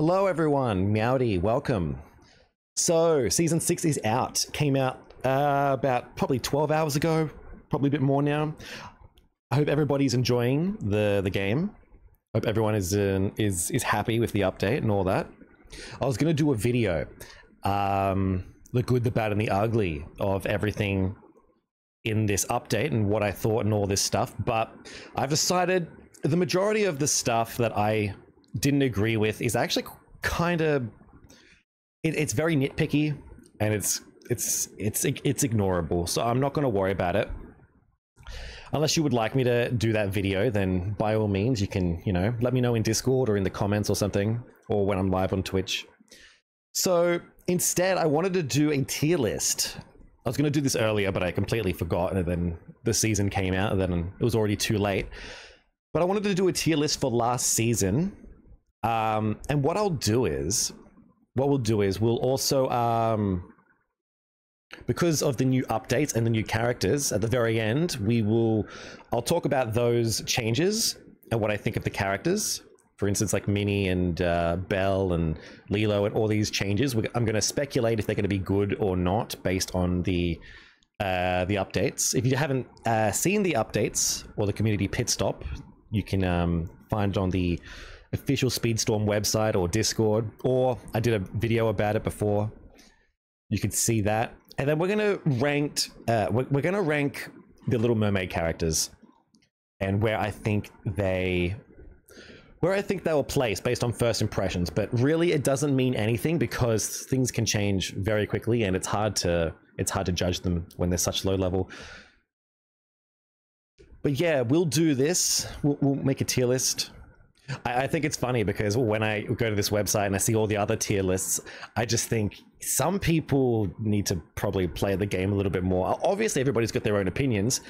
Hello everyone, Meowdy, welcome. So, Season 6 is out. Came out about probably 12 hours ago, probably a bit more now. I hope everybody's enjoying the game. Hope everyone is happy with the update and all that. I was going to do a video, the good, the bad, and the ugly of everything in this update and what I thought and all this stuff, but I've decided the majority of the stuff that I didn't agree with is actually kind of it's very nitpicky and it's ignorable, so I'm not going to worry about it. Unless you would like me to do that video, then by all means you can, you know, let me know in Discord or in the comments or something, or when I'm live on Twitch. So instead I wanted to do a tier list. I was going to do this earlier, but I completely forgot, and then the season came out and then it was already too late. But I wanted to do a tier list for last season. And what we'll do is we'll also, because of the new updates and the new characters at the very end, I'll talk about those changes and what I think of the characters. For instance, like Minnie and Belle and Lilo and all these changes. I'm going to speculate if they're going to be good or not based on the updates. If you haven't seen the updates or the community pit stop, you can find it on the official Speedstorm website or Discord, or I did a video about it before. You could see that. And then we're going to rank the Little Mermaid characters and where I think they will place based on first impressions. But really it doesn't mean anything because things can change very quickly and it's hard to judge them when they're such low level. But yeah, we'll do this. We'll make a tier list. I think it's funny because when I go to this website and I see all the other tier lists, I just think some people need to probably play the game a little bit more. Obviously, everybody's got their own opinions.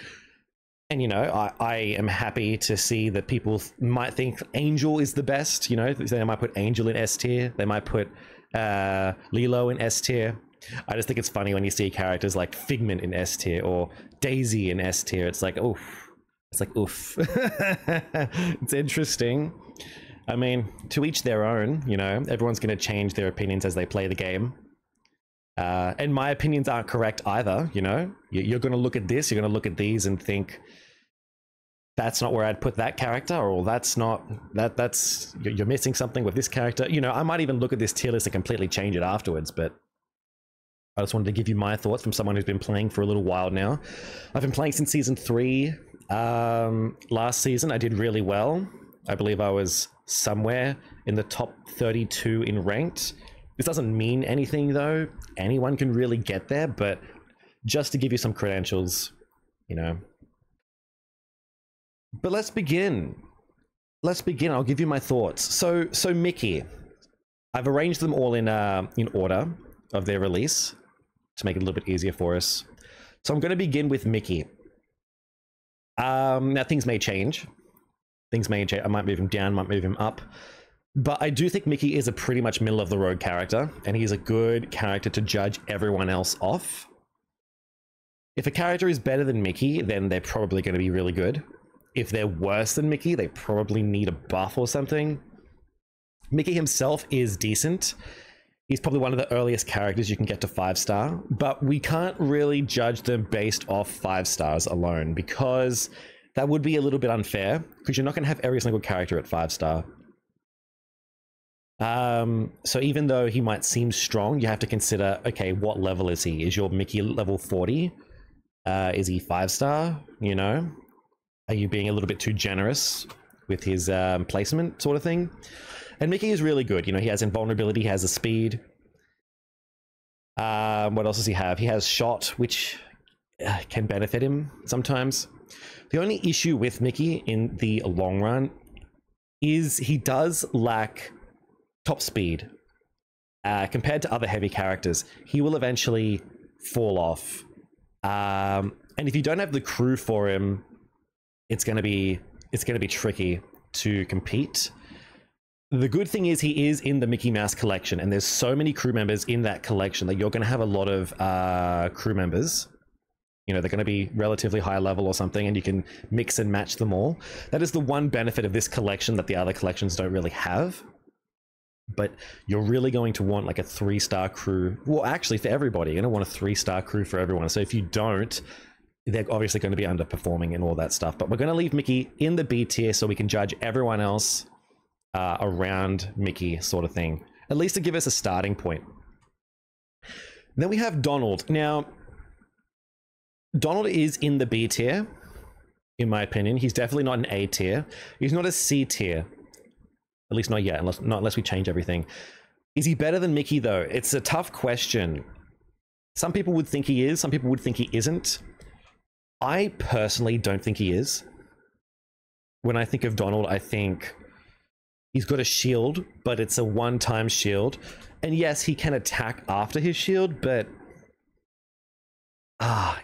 And, you know, I am happy to see that people might think Angel is the best. You know, they might put Angel in S tier. They might put Lilo in S tier. I just think it's funny when you see characters like Figment in S tier or Daisy in S tier. It's like, oof. It's like, oof. It's interesting. I mean, to each their own, you know, everyone's going to change their opinions as they play the game. And my opinions aren't correct either, you know. You're going to look at this, you're going to look at these and think, that's not where I'd put that character, or that's you're missing something with this character. You know, I might even look at this tier list and completely change it afterwards, but I just wanted to give you my thoughts from someone who's been playing for a little while now. I've been playing since Season 3. Last season I did really well. I believe I was somewhere in the top 32 in ranked. This doesn't mean anything though. Anyone can really get there, but just to give you some credentials, you know. But let's begin. I'll give you my thoughts. So Mickey, I've arranged them all in order of their release to make it a little bit easier for us. So I'm going to begin with Mickey. Now things may change. I might move him down, might move him up. But I do think Mickey is a pretty much middle of the road character, and he's a good character to judge everyone else off. If a character is better than Mickey, then they're probably going to be really good. If they're worse than Mickey, they probably need a buff or something. Mickey himself is decent. He's probably one of the earliest characters you can get to 5-star, but we can't really judge them based off 5 stars alone, because that would be a little bit unfair, because you're not going to have every single character at 5-star. So even though he might seem strong, you have to consider, okay, what level is he? Is your Mickey level 40? Is he 5-star? You know? Are you being a little bit too generous with his placement sort of thing? And Mickey is really good. You know, he has invulnerability, he has a speed. What else does he have? He has shot, which can benefit him sometimes. The only issue with Mickey in the long run is he does lack top speed. Compared to other heavy characters, he will eventually fall off. And if you don't have the crew for him, it's going to be tricky to compete. The good thing is he is in the Mickey Mouse collection, and there's so many crew members in that collection that you're going to have a lot of crew members. You know, they're going to be relatively high level or something, and you can mix and match them all. That is the one benefit of this collection that the other collections don't really have. but you're really going to want like a 3-star crew. Well, actually, for everybody, you're going to want a 3-star crew for everyone. So if you don't, they're obviously going to be underperforming and all that stuff. But we're going to leave Mickey in the B tier so we can judge everyone else around Mickey, sort of thing. At least to give us a starting point. Then we have Donald. Now, Donald is in the B tier, in my opinion. He's definitely not an A tier. He's not a C tier. At least not yet, unless we change everything. Is he better than Mickey, though? It's a tough question. Some people would think he is. Some people would think he isn't. I personally don't think he is. When I think of Donald, I think he's got a shield, but it's a one-time shield. And yes, he can attack after his shield, but...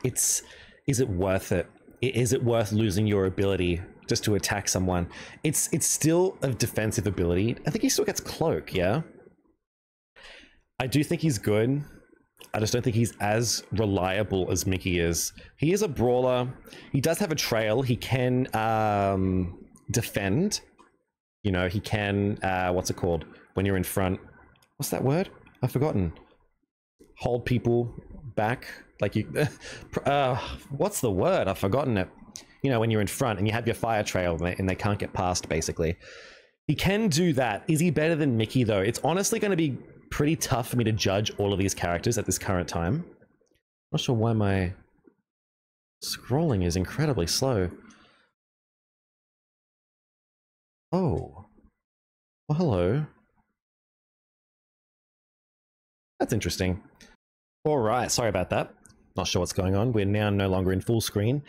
is it worth it? Is it worth losing your ability just to attack someone? It's still a defensive ability. I think he still gets cloak, yeah? I do think he's good. I just don't think he's as reliable as Mickey is. He is a brawler. He does have a trail. He can defend. You know, he can, what's it called? When you're in front. What's that word? I've forgotten. Hold people back. Like you, what's the word? I've forgotten it. You know, when you're in front and you have your fire trail and they can't get past, basically. He can do that. Is he better than Mickey, though? It's honestly going to be pretty tough for me to judge all of these characters at this current time. Not sure why my scrolling is incredibly slow. Oh. Well, hello. That's interesting. All right, sorry about that. Not sure what's going on. We're now no longer in full screen.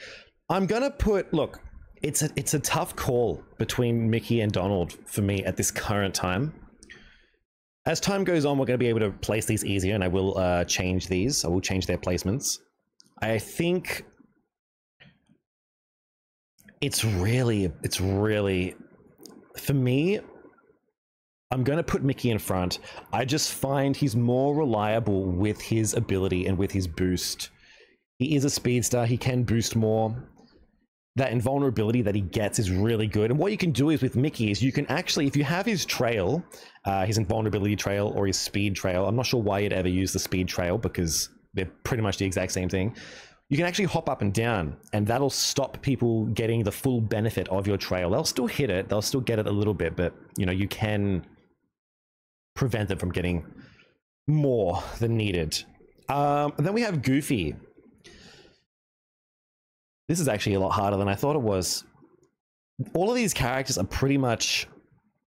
I'm gonna put, look, it's a tough call between Mickey and Donald for me at this current time. As time goes on, we're going to be able to place these easier, and I will change these. I will change their placements. I think it's really, for me, I'm going to put Mickey in front. I just find he's more reliable with his ability and with his boost. He is a speedster. He can boost more. That invulnerability that he gets is really good. And what you can do is with Mickey is you can actually, if you have his trail, his invulnerability trail or his speed trail, I'm not sure why you'd ever use the speed trail because they're pretty much the exact same thing. You can actually hop up and down, and that'll stop people getting the full benefit of your trail. They'll still hit it. They'll still get it a little bit, but you know, you can prevent them from getting more than needed. And then we have Goofy. This is actually a lot harder than I thought it was. All of these characters are pretty much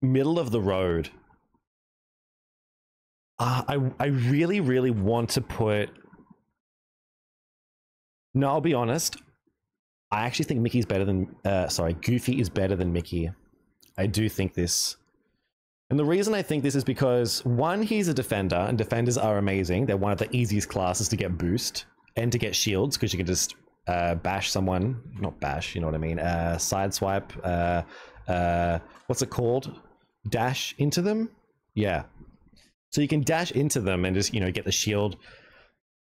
middle of the road. I really, really want to put... No, I'll be honest. I actually think Mickey's better than... Goofy is better than Mickey. I do think this. And the reason I think this is because, one, he's a defender, and defenders are amazing. They're one of the easiest classes to get boost and to get shields, because you can just... bash someone, not bash, you know what I mean, sideswipe, what's it called? Dash into them? Yeah. So you can dash into them and just, you know, get the shield.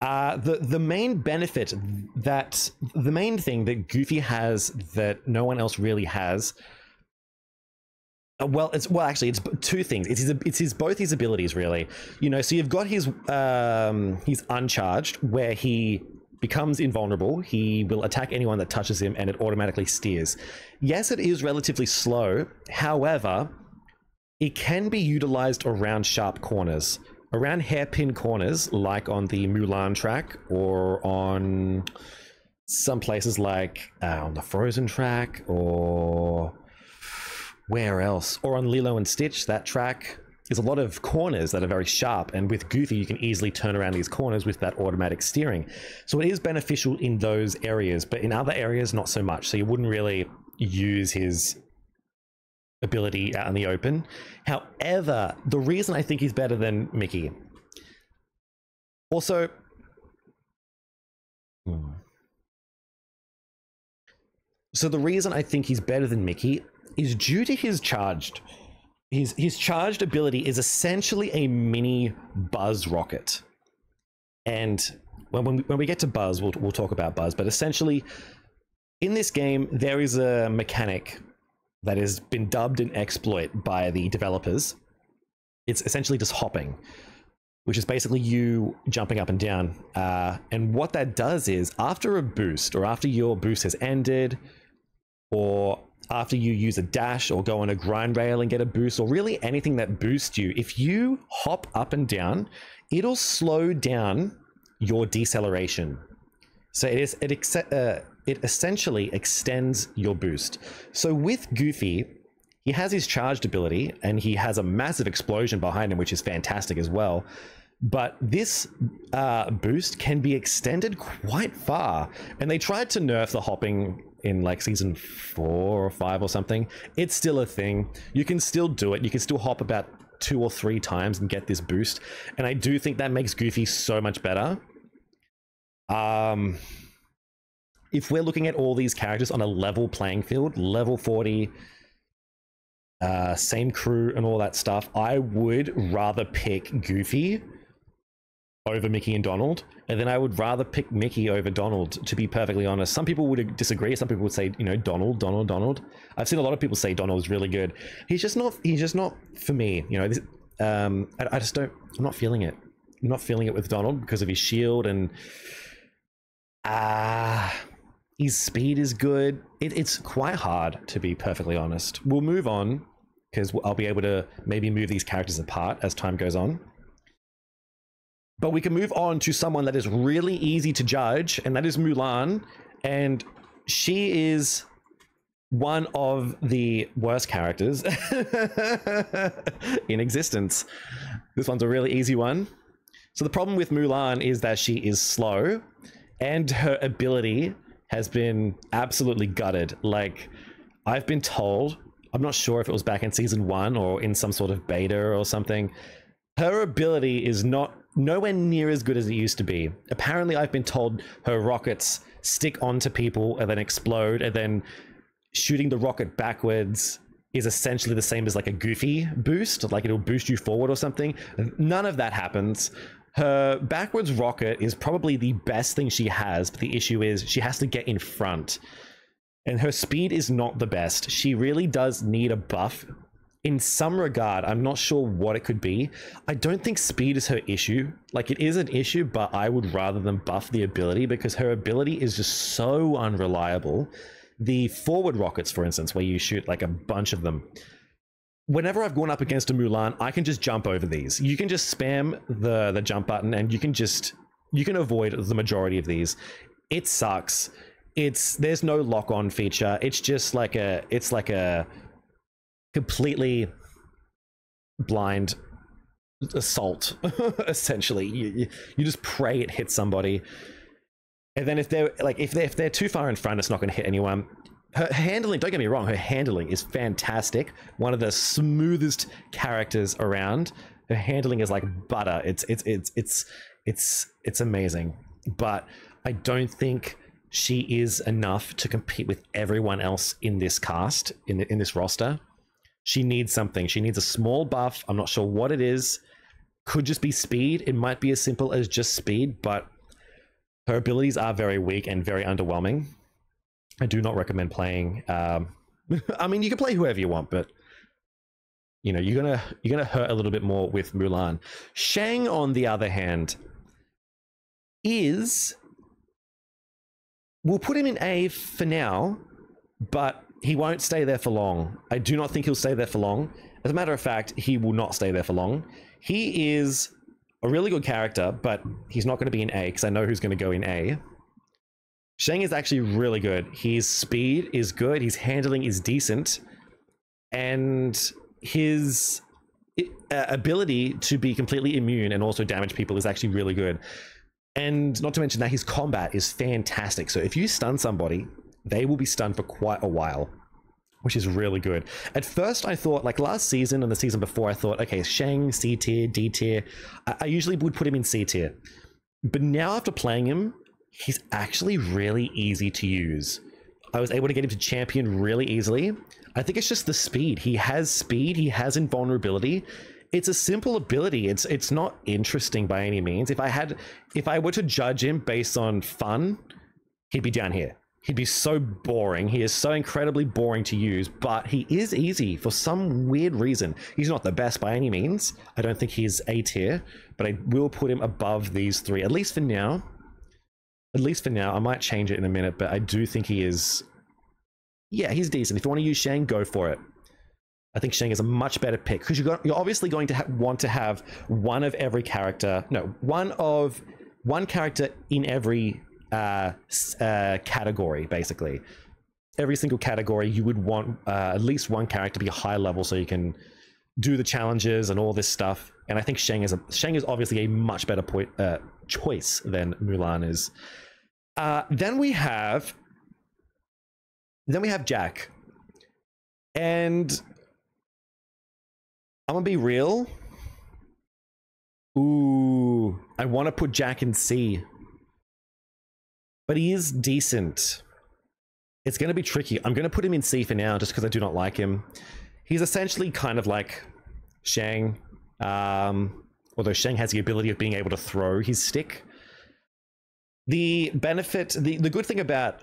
The main benefit that, the main thing that Goofy has that no one else really has, actually, it's two things. It's both his abilities, really. You know, so you've got his uncharged, where he becomes invulnerable. He will attack anyone that touches him, and it automatically steers. Yes, it is relatively slow. However, it can be utilized around sharp corners, around hairpin corners, like on the Mulan track, or on some places like on the Frozen track, or where else? Or on Lilo and Stitch, that track. There's a lot of corners that are very sharp, and with Goofy, you can easily turn around these corners with that automatic steering. So it is beneficial in those areas, but in other areas, not so much. So you wouldn't really use his ability out in the open. However, the reason I think he's better than Mickey... Also... So the reason I think he's better than Mickey is due to his charged... His charged ability is essentially a mini Buzz rocket. And when we get to Buzz, we'll talk about Buzz. But essentially, in this game, there is a mechanic that has been dubbed an exploit by the developers. It's essentially just hopping, which is basically you jumping up and down. And what that does is after a boost, or after your boost has ended, or after you use a dash or go on a grind rail and get a boost, or really anything that boosts you, if you hop up and down, it'll slow down your deceleration. So it essentially extends your boost. So with Goofy, he has his charged ability and he has a massive explosion behind him, which is fantastic as well. But this boost can be extended quite far. And they tried to nerf the hopping in like season 4 or 5 or something. It's still a thing. You can still do it. You can still hop about 2 or 3 times and get this boost. And I do think that makes Goofy so much better. If we're looking at all these characters on a level playing field, level 40, same crew and all that stuff, I would rather pick Goofy over Mickey and Donald, and then I would rather pick Mickey over Donald, to be perfectly honest. Some people would disagree. Some people would say, you know, Donald. I've seen a lot of people say Donald is really good. He's just not for me, you know. This, I just don't, I'm not feeling it. I'm not feeling it with Donald because of his shield, and his speed is good. It's quite hard, to be perfectly honest. We'll move on because I'll be able to maybe move these characters apart as time goes on. But we can move on to someone that is really easy to judge, and that is Mulan. And she is one of the worst characters in existence. This one's a really easy one. So the problem with Mulan is that she is slow, and her ability has been absolutely gutted. Like, I've been told, I'm not sure if it was back in season 1 or in some sort of beta or something, her ability is nowhere near as good as it used to be. Apparently, I've been told her rockets stick onto people and then explode, and then shooting the rocket backwards is essentially the same as like a Goofy boost, like it'll boost you forward or something. None of that happens. Her backwards rocket is probably the best thing she has, but the issue is she has to get in front. And her speed is not the best. She really does need a buff. In some regard, I'm not sure what it could be. I don't think speed is her issue. Like, it is an issue, but I would rather than buff the ability, because her ability is just so unreliable. The forward rockets, for instance, where you shoot like a bunch of them. Whenever I've gone up against a Mulan, I can just jump over these. You can just spam the jump button and you can avoid the majority of these. It sucks. There's no lock-on feature. It's just like a completely blind assault. Essentially, you just pray it hits somebody, and then if they're too far in front, it's not going to hit anyone. Her handling, don't get me wrong, her handling is fantastic. One of the smoothest characters around. Her handling is like butter. It's amazing, but I don't think she is enough to compete with everyone else in this cast, in this roster. She needs something. She needs a small buff. I'm not sure what it is. Could just be speed. It might be as simple as just speed, but her abilities are very weak and very underwhelming. I do not recommend playing. I mean, you can play whoever you want, but you know, you're gonna hurt a little bit more with Mulan. Shang, on the other hand, we'll put him in A for now, but he won't stay there for long. I do not think he'll stay there for long. As a matter of fact, he will not stay there for long. He is a really good character, but he's not going to be in A, because I know who's going to go in A. Shang is actually really good. His speed is good. His handling is decent. And his ability to be completely immune and also damage people is actually really good. And not to mention that his combat is fantastic. So if you stun somebody, they will be stunned for quite a while, which is really good. At first, I thought, like last season and the season before, I thought, okay, Shang, C tier, D tier. I usually would put him in C tier. But now after playing him, he's actually really easy to use. I was able to get him to champion really easily. I think it's just the speed. He has speed, he has invulnerability. It's a simple ability. It's not interesting by any means. If I were to judge him based on fun, he'd be down here. He'd be so boring. He is so incredibly boring to use, but he is easy for some weird reason. He's not the best by any means. I don't think he's A tier, but I will put him above these three, at least for now. At least for now. I might change it in a minute, but I do think he is... Yeah, he's decent. If you want to use Shang, go for it. I think Shang is a much better pick, because you're obviously going to want to have one of every character... No, one character in every... category, basically. Every single category, you would want at least one character to be high level so you can do the challenges and all this stuff. And I think Shang is obviously a much better choice than Mulan is. Then we have Jack. And I'm gonna be real. Ooh, I want to put Jack in C. But he is decent. It's going to be tricky. I'm going to put him in C for now, just because I do not like him. He's essentially kind of like Shang, although Shang has the ability of being able to throw his stick. The benefit, the good thing about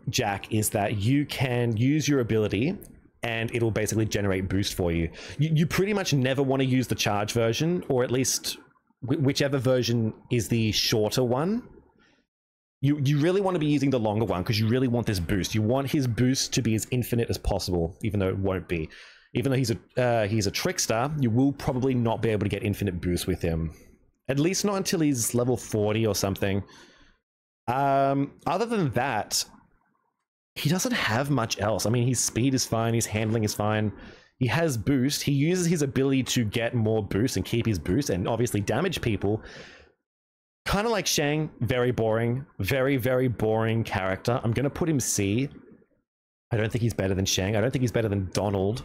Jack is that you can use your ability and it'll basically generate boost for you. You pretty much never want to use the charge version, or at least whichever version is the shorter one. You really want to be using the longer one, because you really want this boost. You want his boost to be as infinite as possible, even though it won't be. Even though he's a trickster, you will probably not be able to get infinite boost with him. At least not until he's level 40 or something. Other than that, he doesn't have much else. I mean, his speed is fine, his handling is fine. He has boost. He uses his ability to get more boost and keep his boost and obviously damage people. Kind of like Shang, very boring. Very, very boring character. I'm going to put him C. I don't think he's better than Shang. I don't think he's better than Donald.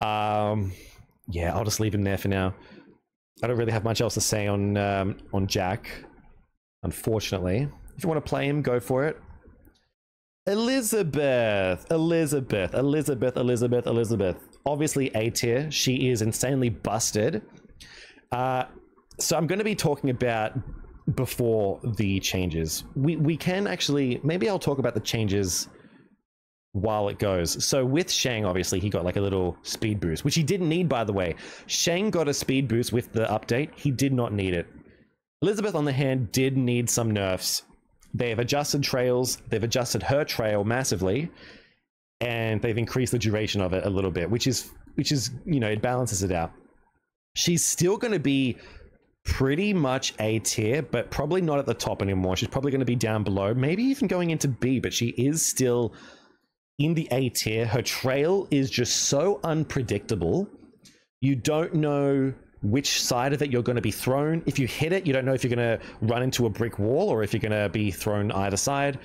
Yeah, I'll just leave him there for now. I don't really have much else to say on Jack, unfortunately. If you want to play him, go for it. Elizabeth. Obviously A tier. She is insanely busted. So I'm going to be talking about before the changes. We can actually, maybe I'll talk about the changes while it goes. So with Shang, obviously, he got like a little speed boost, which he didn't need, by the way. Shang got a speed boost with the update. He did not need it. Elizabeth, on the hand, did need some nerfs. They've adjusted trails. They've adjusted her trail massively, and they've increased the duration of it a little bit, which is, you know, it balances it out. She's still going to be pretty much A tier, but probably not at the top anymore. She's probably going to be down below, maybe even going into B, but she is still in the A tier. Her trail is just so unpredictable. You don't know which side of it you're going to be thrown. If you hit it, you don't know if you're going to run into a brick wall or if you're going to be thrown either side.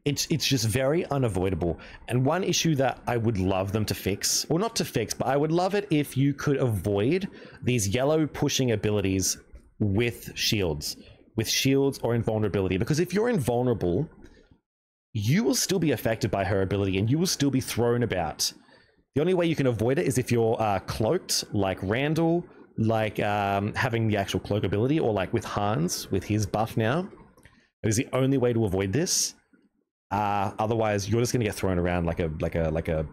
It's just very unavoidable. And one issue that I would love them to fix, or not to fix, but I would love it if you could avoid these yellow pushing abilities with shields or invulnerability. Because if you're invulnerable, you will still be affected by her ability and you will still be thrown about. The only way you can avoid it is if you're cloaked, like Randall, like having the actual cloak ability, or like with Hans, with his buff now. It is the only way to avoid this. Otherwise, you're just going to get thrown around like a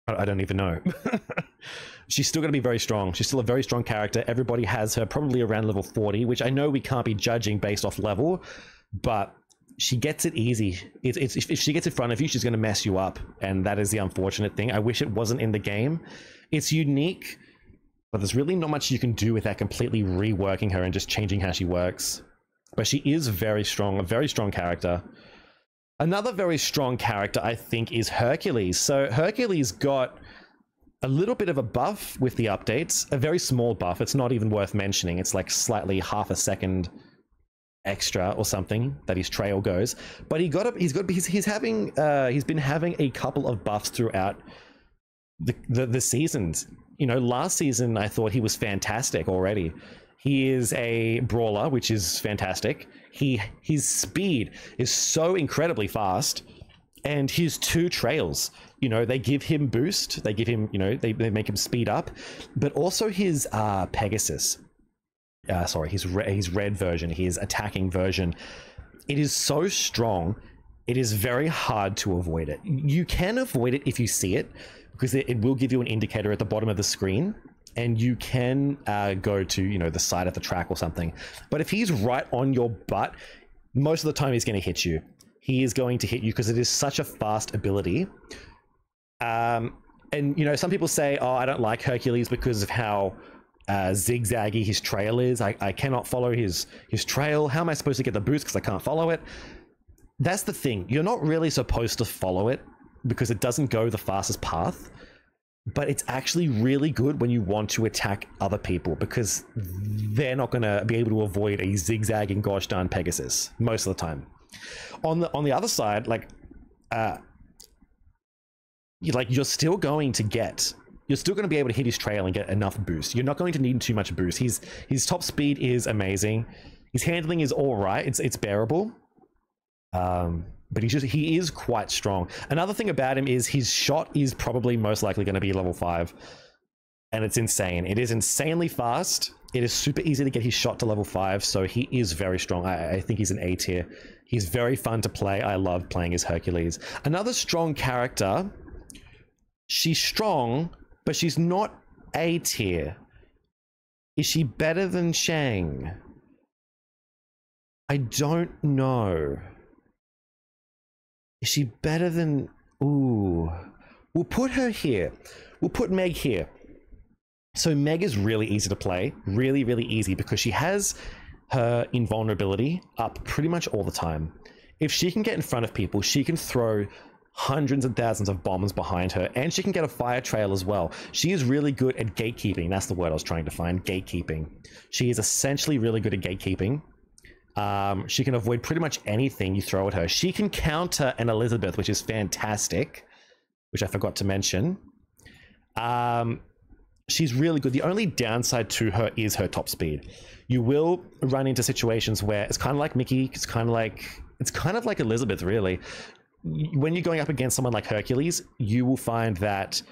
I don't even know. She's still going to be very strong. She's still a very strong character. Everybody has her probably around level 40, which I know we can't be judging based off level, but she gets it easy. If she gets in front of you, she's going to mess you up, and that is the unfortunate thing. I wish it wasn't in the game. It's unique, but there's really not much you can do without completely reworking her and just changing how she works. But she is very strong, a very strong character. Another very strong character, I think, is Hercules. So Hercules got a little bit of a buff with the updates, a very small buff. It's not even worth mentioning. It's like slightly half a second extra or something that his trail goes. But he's been having a couple of buffs throughout the seasons. You know, last season I thought he was fantastic already. He is a brawler, which is fantastic. His speed is so incredibly fast, and his two trails, you know, they give him boost. They give him, you know, they make him speed up, but also his Pegasus. Sorry, his red version, his attacking version it is so strong. It is very hard to avoid it. You can avoid it if you see it, because it will give you an indicator at the bottom of the screen, and you can go to, you know, the side of the track or something. But if he's right on your butt, most of the time he's going to hit you. He is going to hit you because it is such a fast ability. And, you know, some people say, oh, I don't like Hercules because of how zigzaggy his trail is. I cannot follow his trail. How am I supposed to get the boost because I can't follow it? That's the thing. You're not really supposed to follow it because it doesn't go the fastest path, but it's actually really good when you want to attack other people because they're not going to be able to avoid a zigzagging gosh darn Pegasus most of the time. On the other side, like you're still going to be able to hit his trail and get enough boost. You're not going to need too much boost. His top speed is amazing. His handling is all right. It's bearable. But he is quite strong. Another thing about him is his shot is probably most likely going to be level 5, and it's insane. It is insanely fast. It is super easy to get his shot to level 5, so he is very strong. I think he's an A tier. He's very fun to play. I love playing as Hercules. Another strong character. She's strong, but she's not A tier. Is she better than Shang? I don't know. Is she better than... Ooh. We'll put her here. We'll put Meg here. So Meg is really easy to play. Really, really easy because she has her invulnerability up pretty much all the time. If she can get in front of people, she can throw hundreds and thousands of bombs behind her, and she can get a fire trail as well. She is really good at gatekeeping. That's the word I was trying to find. Gatekeeping. She is essentially really good at gatekeeping. She can avoid pretty much anything you throw at her. She can counter an Elizabeth, which is fantastic, which I forgot to mention. She's really good. The only downside to her is her top speed. You will run into situations where it's kind of like Mickey. It's kind of like Elizabeth, really. When you're going up against someone like Hercules, you will find that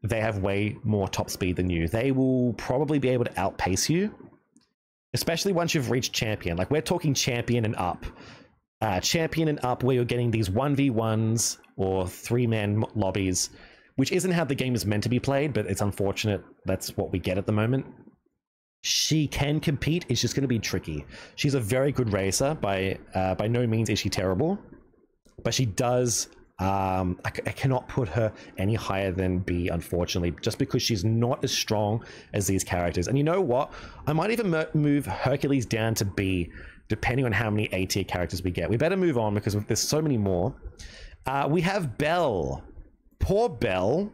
they have way more top speed than you. They will probably be able to outpace you, especially once you've reached champion. Like, we're talking champion and up. Champion and up, where you're getting these 1v1s or 3-man lobbies, which isn't how the game is meant to be played, but it's unfortunate that's what we get at the moment. She can compete. It's just going to be tricky. She's a very good racer. By no means is she terrible, but she does... I cannot put her any higher than B, unfortunately, just because she's not as strong as these characters. And you know what? I might even move Hercules down to B, depending on how many A tier characters we get. We better move on because there's so many more. We have Belle. Poor Belle.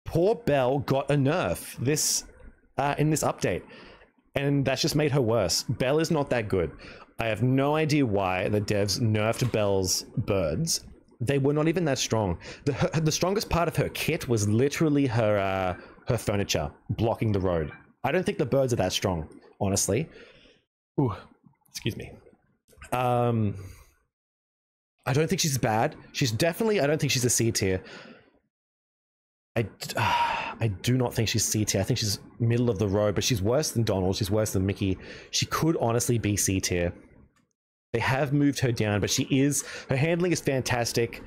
Poor Belle got a nerf in this update, and that's just made her worse. Belle is not that good. I have no idea why the devs nerfed Belle's birds. They were not even that strong. The strongest part of her kit was literally her furniture blocking the road. I don't think the birds are that strong, honestly. Ooh, excuse me. I don't think she's bad. She's definitely... I don't think she's a C tier. I do not think she's C tier. I think she's middle of the road, but she's worse than Donald. She's worse than Mickey. She could honestly be C tier. They have moved her down, but her handling is fantastic.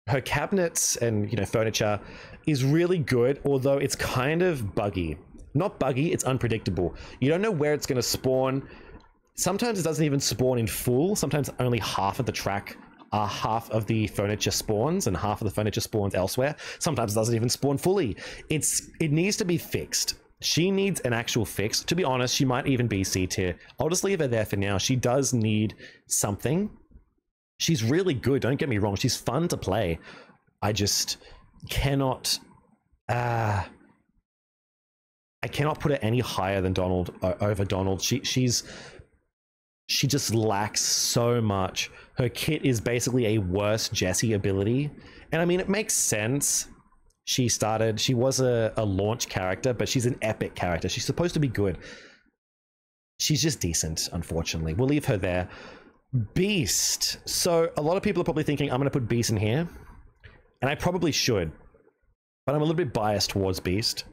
Her cabinets and, you know, furniture is really good, although it's kind of buggy. Not buggy, it's unpredictable. You don't know where it's going to spawn. Sometimes it doesn't even spawn in full. Sometimes only half of the track, half of the furniture spawns, and half of the furniture spawns elsewhere. Sometimes it doesn't even spawn fully. It needs to be fixed. She needs an actual fix. To be honest, she might even be C tier. I'll just leave her there for now. She does need something. She's really good, don't get me wrong. She's fun to play. I just cannot... I cannot put her any higher than Donald, over Donald. She just lacks so much. Her kit is basically a worse Jessie ability. And I mean, it makes sense. She was a launch character, but she's an epic character. She's supposed to be good. She's just decent, unfortunately. We'll leave her there. Beast. So a lot of people are probably thinking, I'm going to put Beast in here. And I probably should. But I'm a little bit biased towards Beast.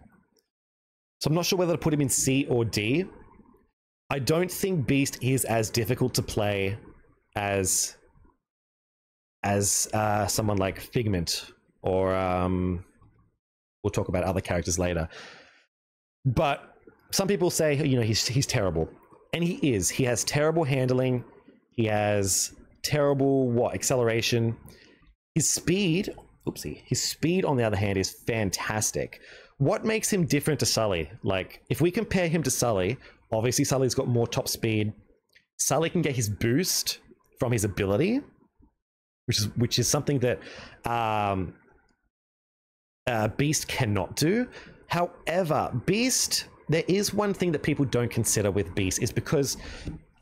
So I'm not sure whether to put him in C or D. I don't think Beast is as difficult to play as someone like Figment, or we'll talk about other characters later. But some people say, you know, he's terrible, and he is. He has terrible handling. He has terrible acceleration. His speed, his speed on the other hand is fantastic. What makes him different to Sully? Like, if we compare him to Sully, obviously Sully's got more top speed. Sully can get his boost from his ability, which is something that Beast cannot do. However, Beast, there is one thing that people don't consider with Beast, is because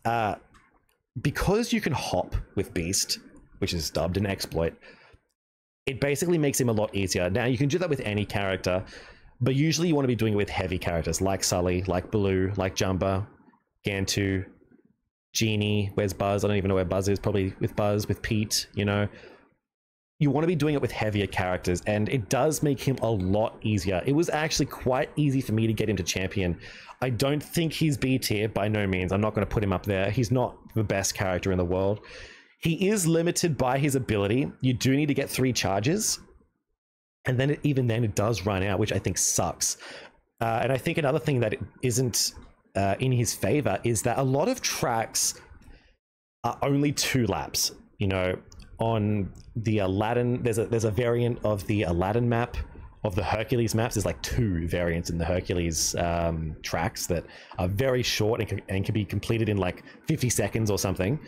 you can hop with Beast, which is dubbed an exploit. It basically makes him a lot easier. Now, you can do that with any character, but usually you want to be doing it with heavy characters like Sully, like Baloo, like Jumba, Gantu, Genie. Where's Buzz? I don't even know where Buzz is. Probably with Buzz, with Pete, you know. You want to be doing it with heavier characters, and it does make him a lot easier. It was actually quite easy for me to get him to champion. I don't think he's B tier, by no means. I'm not going to put him up there. He's not the best character in the world. He is limited by his ability. You do need to get 3 charges, and then even then it does run out, which I think sucks. And I think another thing that isn't in his favor is that a lot of tracks are only 2 laps. You know, on the Aladdin, there's a variant of the Aladdin map. Of the Hercules maps, there's like 2 variants in the Hercules tracks that are very short and can be completed in like 50 seconds or something.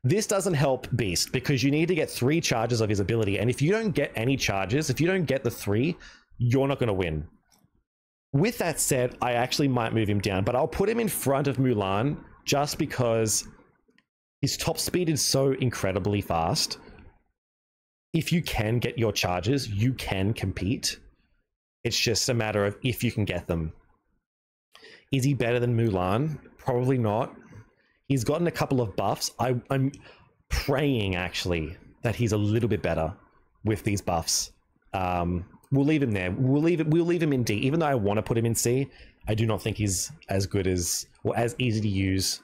This doesn't help Beast because you need to get 3 charges of his ability, and if you don't get any charges, if you don't get the 3, you're not going to win. With that said, I actually might move him down, but I'll put him in front of Mulan just because his top speed is so incredibly fast. If you can get your charges, you can compete. It's just a matter of if you can get them. Is he better than Mulan? Probably not. He's gotten a couple of buffs. I'm praying, actually, that he's a little bit better with these buffs. We'll leave him there. We'll leave him in D. Even though I want to put him in C, I do not think he's as good as, or as easy to use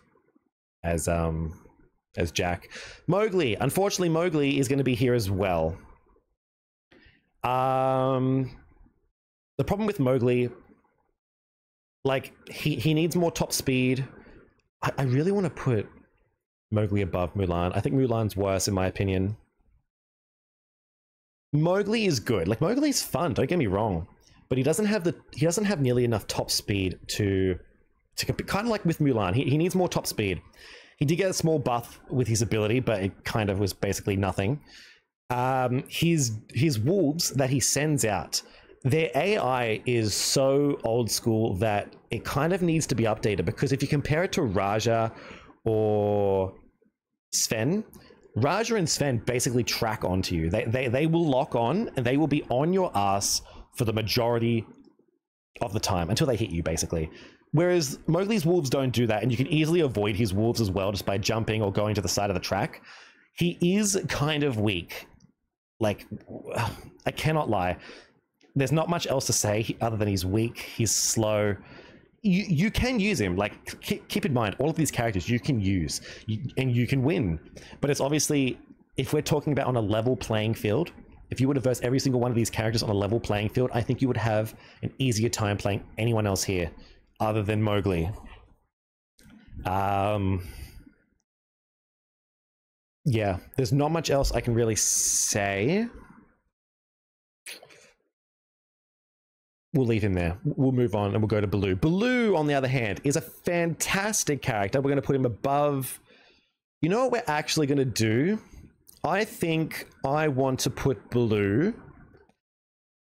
as Jack. Mowgli. Unfortunately, Mowgli is going to be here as well. The problem with Mowgli, like, he needs more top speed. I really want to put Mowgli above Mulan. I think Mulan's worse, in my opinion. Mowgli is good. Like, Mowgli's fun, don't get me wrong, but he doesn't have nearly enough top speed to compete. Kind of like with Mulan, he needs more top speed. He did get a small buff with his ability, but it kind of was basically nothing. His wolves that he sends out, their AI is so old school that it kind of needs to be updated, because if you compare it to Raja or Sven, Raja and Sven basically track onto you. They will lock on, and they will be on your ass for the majority of the time until they hit you, basically. Whereas Mowgli's wolves don't do that, and you can easily avoid his wolves as well just by jumping or going to the side of the track. He is kind of weak. Like, I cannot lie. There's not much else to say other than he's weak, he's slow. You can use him. Like, keep in mind, all of these characters you can use, and you can win. But it's obviously, if we're talking about on a level playing field, if you were to verse every single one of these characters on a level playing field, I think you would have an easier time playing anyone else here other than Mowgli. Yeah, there's not much else I can really say. We'll leave him there. We'll move on and we'll go to Baloo. Baloo, on the other hand, is a fantastic character. We're going to put him above. You know what we're actually going to do? I think I want to put Baloo.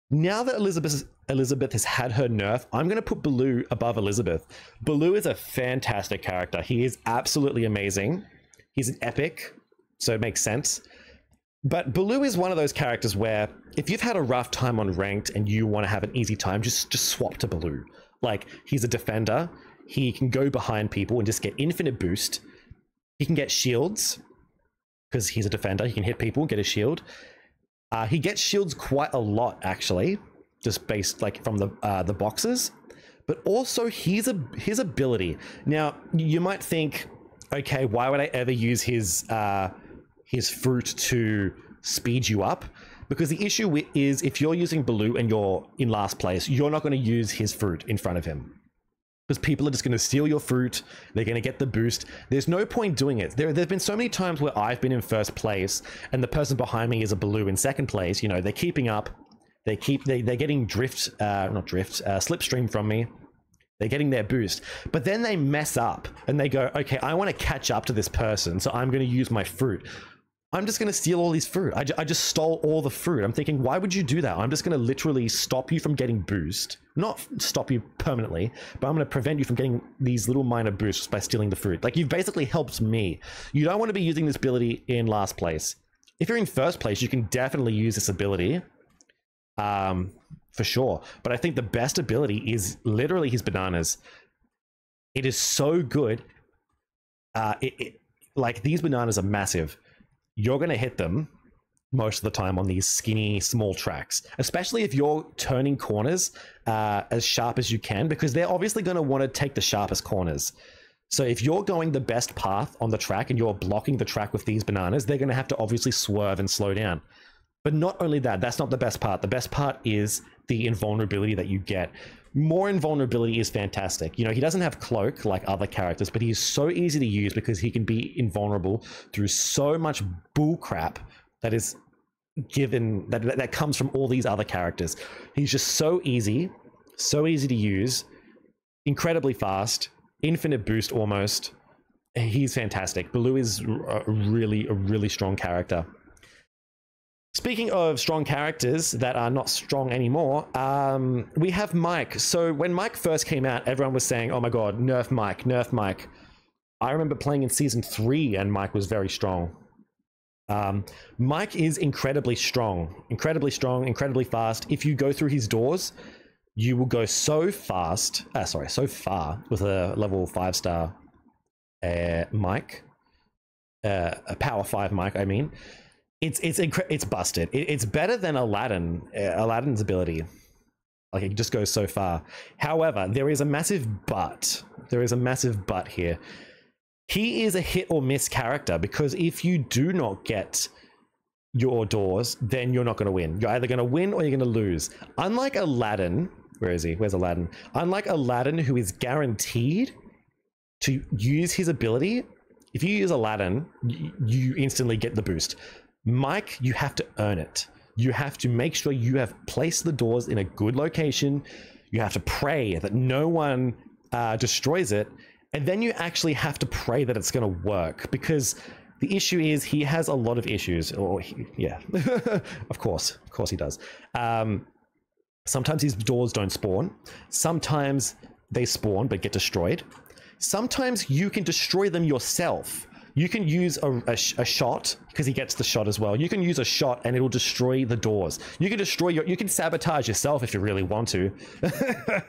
Now that Elizabeth has had her nerf, I'm going to put Baloo above Elizabeth. Baloo is a fantastic character. He is absolutely amazing. He's an epic, so it makes sense. But Baloo is one of those characters where if you've had a rough time on ranked and you want to have an easy time, just swap to Baloo. Like, he's a defender. He can go behind people and just get infinite boost. He can get shields because he's a defender. He can hit people and get a shield. He gets shields quite a lot, actually, just based like from the boxes. But also his ability. Now, you might think, okay, why would I ever use his fruit to speed you up? Because the issue is, if you're using Baloo and you're in last place, you're not going to use his fruit in front of him. Because people are just going to steal your fruit. They're going to get the boost. There's no point doing it. There've been so many times where I've been in first place and the person behind me is a Baloo in second place. You know, they're keeping up. They're getting slipstream from me. They're getting their boost. But then they mess up and they go, okay, I want to catch up to this person, so I'm going to use my fruit. I'm just going to steal all his fruit. I just stole all the fruit. I'm thinking, why would you do that? I'm just going to literally stop you from getting boost. Not stop you permanently, but I'm going to prevent you from getting these little minor boosts by stealing the fruit. Like, you've basically helped me. You don't want to be using this ability in last place. If you're in first place, you can definitely use this ability. For sure. But I think the best ability is literally his bananas. It is so good. Like, these bananas are massive. You're going to hit them most of the time on these skinny, small tracks, especially if you're turning corners as sharp as you can, because they're obviously going to want to take the sharpest corners. So if you're going the best path on the track and you're blocking the track with these bananas, they're going to have to obviously swerve and slow down. But not only that, that's not the best part. The best part is the invulnerability that you get. More invulnerability is fantastic. You know, he doesn't have cloak like other characters, but he's so easy to use because he can be invulnerable through so much bullcrap that is given, that comes from all these other characters. He's just so easy to use, incredibly fast, infinite boost almost. He's fantastic. Baloo is a really strong character. Speaking of strong characters that are not strong anymore, we have Mike. So when Mike first came out, everyone was saying, oh my god, nerf Mike, nerf Mike. I remember playing in season 3 and Mike was very strong. Mike is incredibly incredibly fast. If you go through his doors, you will go so fast, so far with a level 5-star Mike, a power 5 Mike, I mean. It's busted. It's better than Aladdin's ability. Like, it just goes so far. However, there is a massive but. There is a massive but here. He is a hit or miss character, because if you do not get your doors, then you're not going to win. You're either going to win or you're going to lose. Unlike Aladdin, where is he? Where's Aladdin? Unlike Aladdin, who is guaranteed to use his ability, if you use Aladdin, you instantly get the boost. Mike, you have to earn it. You have to make sure you have placed the doors in a good location. You have to pray that no one destroys it. And then you actually have to pray that it's going to work, because the issue is he has a lot of issues. Yeah, of course he does. Sometimes his doors don't spawn. Sometimes they spawn but get destroyed. Sometimes you can destroy them yourself. You can use a shot, because he gets the shot as well. You can use a shot and it'll destroy the doors. You can destroy you can sabotage yourself if you really want to.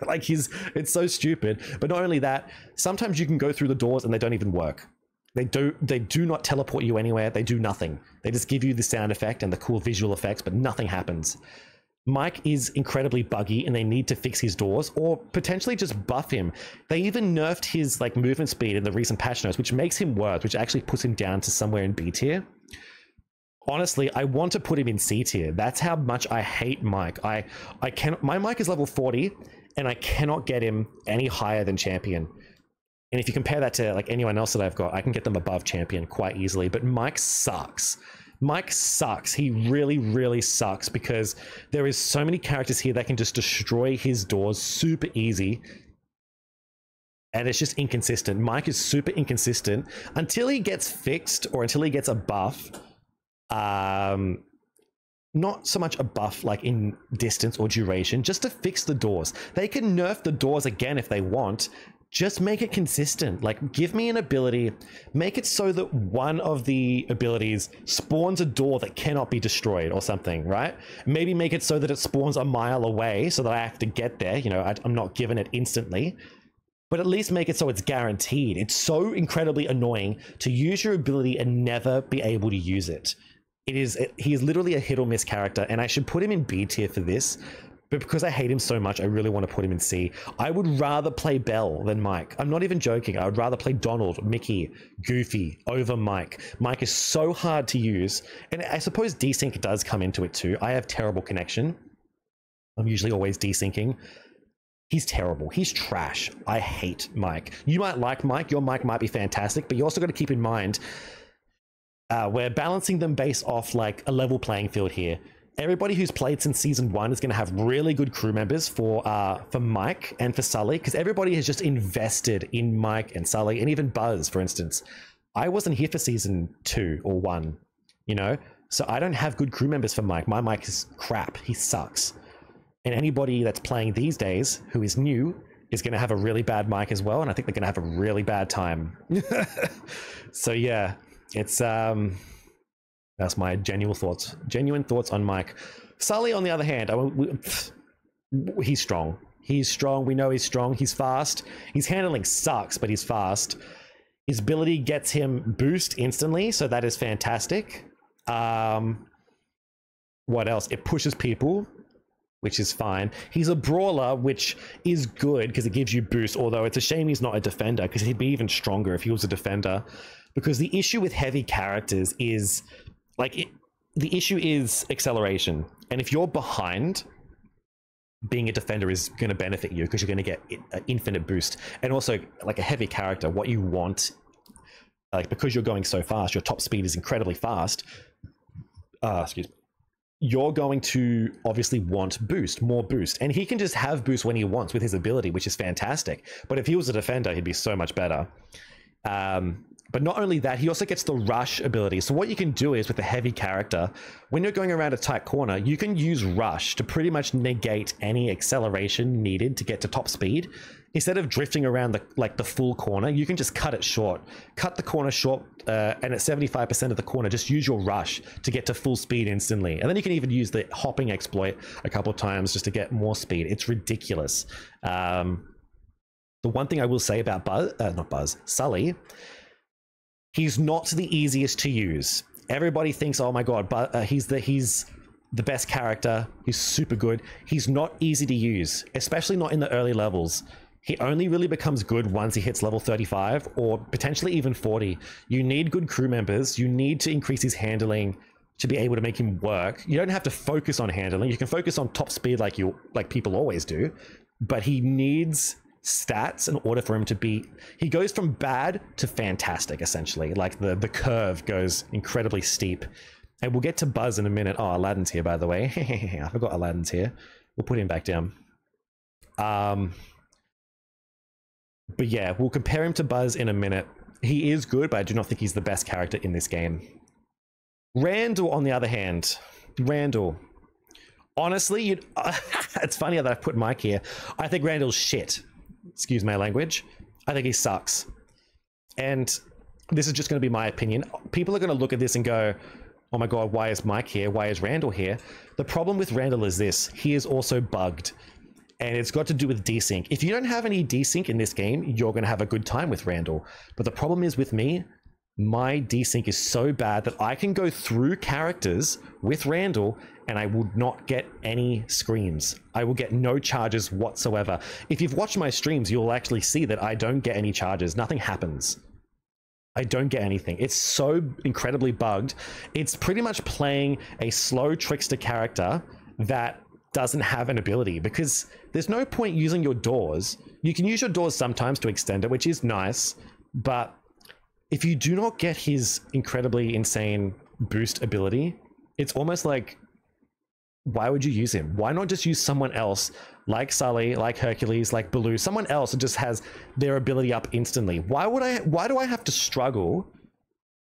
Like, it's so stupid. But not only that, sometimes you can go through the doors and they don't even work. They do not teleport you anywhere. They do nothing. They just give you the sound effect and the cool visual effects, but nothing happens. Mike is incredibly buggy and they need to fix his doors, or potentially just buff him. They even nerfed his movement speed in the recent patch notes, which makes him worse, which actually puts him down to somewhere in B tier. Honestly, I want to put him in C tier. That's how much I hate Mike. I cannot. My Mike is level 40 and I cannot get him any higher than champion. And if you compare that to anyone else that I've got, I can get them above champion quite easily. But Mike sucks. Mike sucks. He really sucks, because there is so many characters here that can just destroy his doors super easy. And it's just inconsistent. Mike is super inconsistent until he gets fixed, or until he gets a buff. Not so much a buff like in distance or duration, just to fix the doors. They can nerf the doors again if they want. Just make it consistent. Give me an ability, make it so that one of the abilities spawns a door that cannot be destroyed or something, right? Maybe make it so that it spawns a mile away so that I have to get there. You know, I'm not given it instantly, but at least make it so it's guaranteed. It's so incredibly annoying to use your ability and never be able to use it. He is literally a hit or miss character, and I should put him in B tier for this, But because I hate him so much, I really want to put him in C. I would rather play Belle than Mike. I'm not even joking. I would rather play Donald, Mickey, Goofy over Mike. Mike is so hard to use. And I suppose desync does come into it too. I have terrible connection. I'm usually always desyncing. He's terrible. He's trash. I hate Mike. You might like Mike. Your Mike might be fantastic, but you also got to keep in mind we're balancing them based off like a level playing field here. Everybody who's played since season 1 is going to have really good crew members for Mike and for Sully, because everybody has just invested in Mike and Sully and even Buzz, for instance. I wasn't here for season 2 or 1, you know, so I don't have good crew members for Mike. My Mike is crap. He sucks. And anybody that's playing these days who is new is going to have a really bad Mike as well, and I think they're going to have a really bad time. So yeah, it's that's my genuine thoughts on Mike. Sully, on the other hand, he's strong. He's strong. We know he's strong. He's fast. His handling sucks, but he's fast. His ability gets him boost instantly, so that is fantastic. What else? It pushes people, which is fine. He's a brawler, which is good because it gives you boost, although it's a shame he's not a defender, because he'd be even stronger if he was a defender. Because the issue with heavy characters is the issue is acceleration, and if you're behind, being a defender is going to benefit you because you're going to get an infinite boost. And also, like a heavy character, what you want, like because you're going so fast, your top speed is incredibly fast. Excuse me. You're going to obviously want boost, more boost, and he can just have boost when he wants with his ability, which is fantastic. But if he was a defender, he'd be so much better. But not only that, he also gets the rush ability. So what you can do is with a heavy character, when you're going around a tight corner, you can use rush to pretty much negate any acceleration needed to get to top speed. Instead of drifting around the full corner, you can just cut it short. Cut the corner short, and at 75% of the corner, just use your rush to get to full speed instantly. And then you can even use the hopping exploit a couple of times just to get more speed. It's ridiculous. The one thing I will say about Sully, he's not the easiest to use. Everybody thinks, oh my god, but he's the best character. He's super good. He's not easy to use, especially not in the early levels. He only really becomes good once he hits level 35 or potentially even 40. You need good crew members. You need to increase his handling to be able to make him work. You don't have to focus on handling. You can focus on top speed like people always do, but he needs stats in order for him to be, he goes from bad to fantastic, essentially. Like the curve goes incredibly steep. And we'll get to Buzz in a minute. Oh, Aladdin's here, by the way. I forgot Aladdin's here. We'll put him back down. But yeah, we'll compare him to Buzz in a minute. He is good, but I do not think he's the best character in this game. Randall, on the other hand, honestly, it's funny that I've put Mike here. I think Randall's shit. Excuse my language. I think he sucks. And this is just going to be my opinion. People are going to look at this and go, oh my god, why is Mike here? Why is Randall here? The problem with Randall is this. He is also bugged. And it's got to do with desync. If you don't have any desync in this game, you're going to have a good time with Randall. But the problem is with me, my desync is so bad that I can go through characters with Randall and I will not get any screams. I will get no charges whatsoever. If you've watched my streams, you'll actually see that I don't get any charges. Nothing happens. I don't get anything. It's so incredibly bugged. It's pretty much playing a slow trickster character that doesn't have an ability, because there's no point using your doors. You can use your doors sometimes to extend it, which is nice, but if you do not get his incredibly insane boost ability, it's almost like, why would you use him? Why not just use someone else like Sully, like Hercules, like Baloo, someone else that just has their ability up instantly? Why do I have to struggle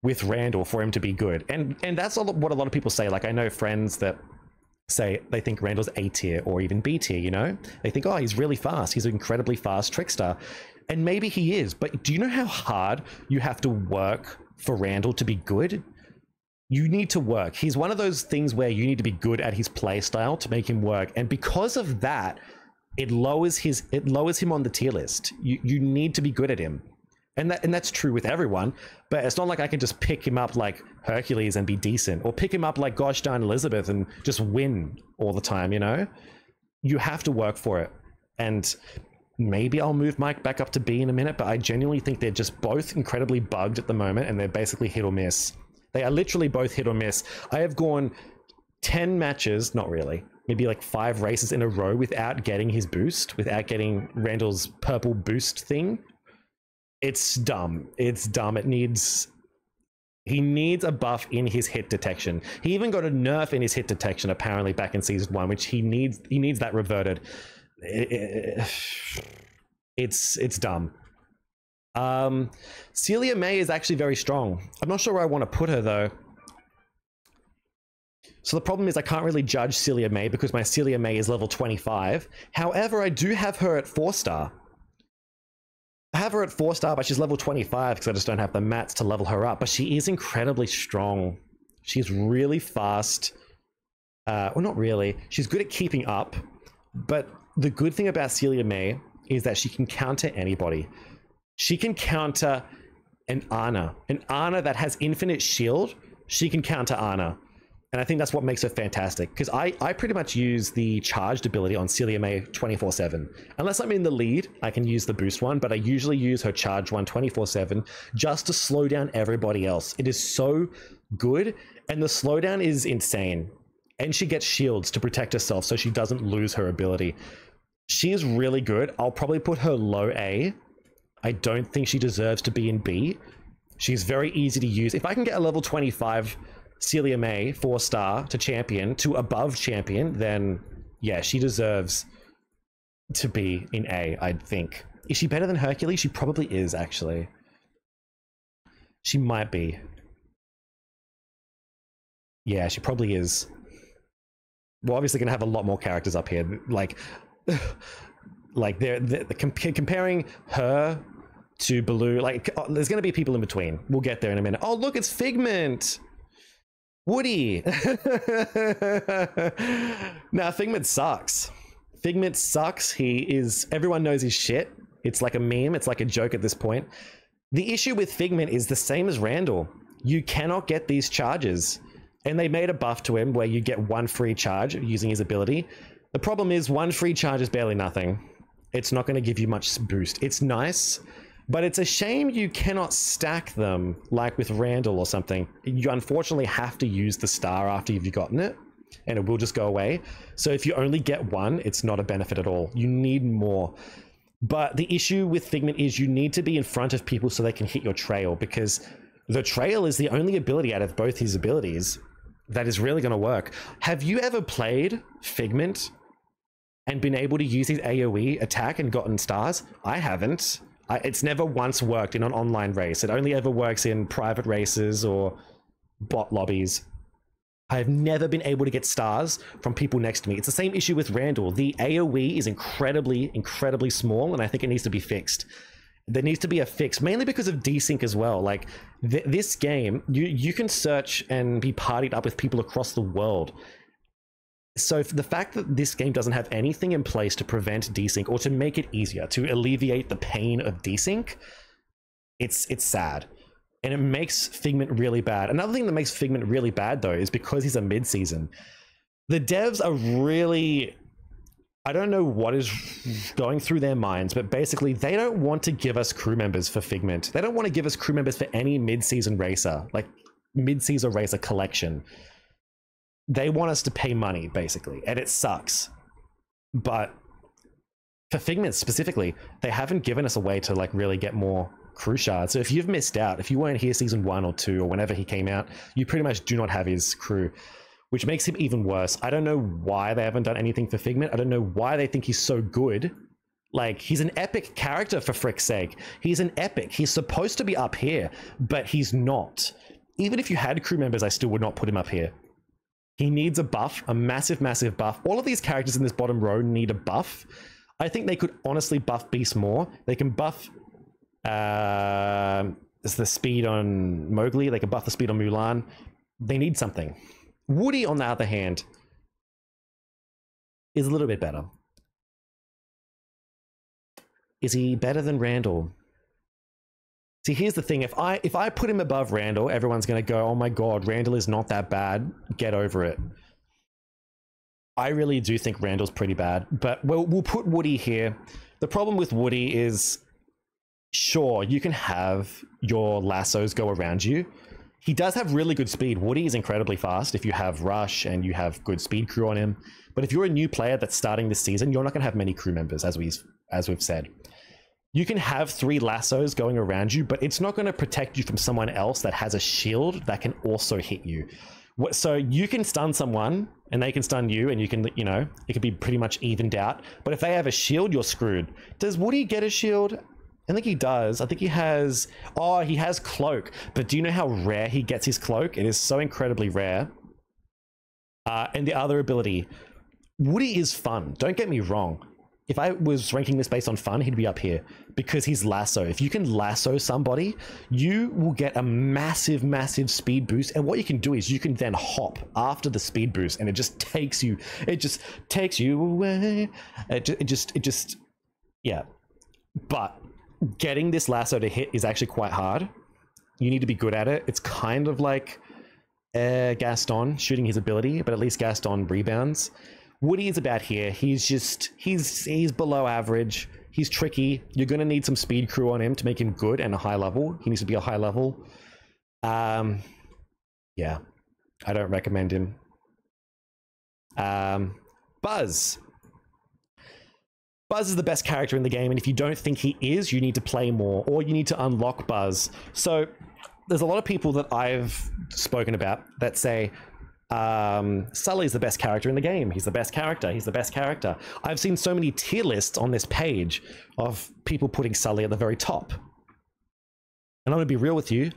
with Randall for him to be good? And that's what a lot of people say. Like, I know friends that say they think Randall's A tier or even B tier, you know? They think, oh, he's really fast. He's an incredibly fast trickster. And maybe he is, but do you know how hard you have to work for Randall to be good? You need to work. He's one of those things where you need to be good at his play style to make him work. And because of that, it lowers him on the tier list. You need to be good at him. And that's true with everyone, but it's not like I can just pick him up like Hercules and be decent, or pick him up like gosh darn Elizabeth and just win all the time, you know? you have to work for it. And maybe I'll move Mike back up to B in a minute, but I genuinely think they're just both incredibly bugged at the moment, and they're basically hit or miss. They are literally both hit or miss. I have gone 10 matches, not really, maybe like 5 races in a row without getting his boost, without getting Randall's purple boost thing. It's dumb. It's dumb. He needs a buff in his hit detection. He even got a nerf in his hit detection apparently back in season 1, which he needs that reverted. It's dumb. Celia May is actually very strong. I'm not sure where I want to put her though. So the problem is I can't really judge Celia May because my Celia May is level 25. However, I do have her at 4-star. I have her at 4-star, but she's level 25 because I just don't have the mats to level her up. But she is incredibly strong. She's really fast. Well, not really. She's good at keeping up. But the good thing about Celia May is that she can counter anybody. She can counter an Ana. An Ana that has infinite shield, she can counter Ana. And I think that's what makes her fantastic, because I pretty much use the charged ability on Celia May 24/7. Unless I'm in the lead, I can use the boost one, but I usually use her charged one 24/7 just to slow down everybody else. It is so good, and the slowdown is insane. And she gets shields to protect herself so she doesn't lose her ability. She is really good. I'll probably put her low A. I don't think she deserves to be in B. She's very easy to use. If I can get a level 25 Celia May 4-star to champion to above champion, then yeah, she deserves to be in A, I think. Is she better than Hercules? She probably is, actually. She might be. Yeah, she probably is. We're obviously going to have a lot more characters up here. Like they're comparing her to Baloo. Like, there's going to be people in between. We'll get there in a minute. Oh, look, it's Figment. Woody. Now, Figment sucks. Figment sucks. Everyone knows his shit. It's like a meme. It's like a joke at this point. The issue with Figment is the same as Randall. You cannot get these charges. And they made a buff to him where you get 1 free charge using his ability. The problem is 1 free charge is barely nothing. It's not going to give you much boost. It's nice, but it's a shame you cannot stack them like with Randall or something. You unfortunately have to use the star after you've gotten it, and it will just go away. So if you only get 1, it's not a benefit at all. You need more. But the issue with Figment is you need to be in front of people so they can hit your trail, because the trail is the only ability out of both his abilities that is really going to work. Have you ever played Figment and been able to use his AoE attack and gotten stars? I haven't. It's never once worked in an online race. It only ever works in private races or bot lobbies. I've never been able to get stars from people next to me. It's the same issue with Randall. The AoE is incredibly, incredibly small, and I think it needs to be fixed. There needs to be a fix, mainly because of desync as well. Like, this game, you can search and be partied up with people across the world. So the fact that this game doesn't have anything in place to prevent desync or to make it easier, to alleviate the pain of desync, it's sad. And it makes Figment really bad. Another thing that makes Figment really bad, though, is because he's a mid-season. The devs are really... I don't know what is going through their minds, but basically they don't want to give us crew members for Figment. They don't want to give us crew members for any mid-season racer, like mid-season racer collection. They want us to pay money, basically, and it sucks. But for Figment specifically, they haven't given us a way to like really get more crew shards. So if you've missed out, if you weren't here season 1 or 2 or whenever he came out, you pretty much do not have his crew, which makes him even worse. I don't know why they haven't done anything for Figment. I don't know why they think he's so good. Like, he's an epic character, for frick's sake. He's an epic. He's supposed to be up here, but he's not. Even if you had crew members, I still would not put him up here. He needs a buff, a massive, massive buff. All of these characters in this bottom row need a buff. I think they could honestly buff Beast more. They can buff the speed on Mowgli. They can buff the speed on Mulan. They need something. Woody, on the other hand, is a little bit better. Is he better than Randall? See, here's the thing. If I put him above Randall, everyone's going to go, oh my god, Randall is not that bad. Get over it. I really do think Randall's pretty bad, but we'll put Woody here. The problem with Woody is, sure, you can have your lassos go around you. He does have really good speed. Woody is incredibly fast if you have Rush and you have good speed crew on him. But if you're a new player that's starting this season, you're not going to have many crew members, as we've said. You can have 3 lassos going around you, but it's not going to protect you from someone else that has a shield that can also hit you. So you can stun someone and they can stun you, and you can, you know, it could be pretty much evened out. But if they have a shield, you're screwed. Does Woody get a shield? I think he does. I think he has... Oh, he has cloak. But do you know how rare he gets his cloak? It is so incredibly rare. And the other ability, Woody is fun. Don't get me wrong. If I was ranking this based on fun, he'd be up here because he's lasso. If you can lasso somebody, you will get a massive, massive speed boost. And what you can do is you can then hop after the speed boost, and it just takes you away. Yeah. But getting this lasso to hit is actually quite hard. You need to be good at it. It's kind of like Gaston shooting his ability, but at least Gaston rebounds. Woody is about here. He's below average. He's tricky. You're going to need some speed crew on him to make him good and a high level. He needs to be a high level. Yeah, I don't recommend him. Buzz. Buzz is the best character in the game, and if you don't think he is, you need to play more, or you need to unlock Buzz. So there's a lot of people that I've spoken about that say, Sully's the best character in the game. He's the best character. He's the best character. I've seen so many tier lists on this page of people putting Sully at the very top. And I'm going to be real with you.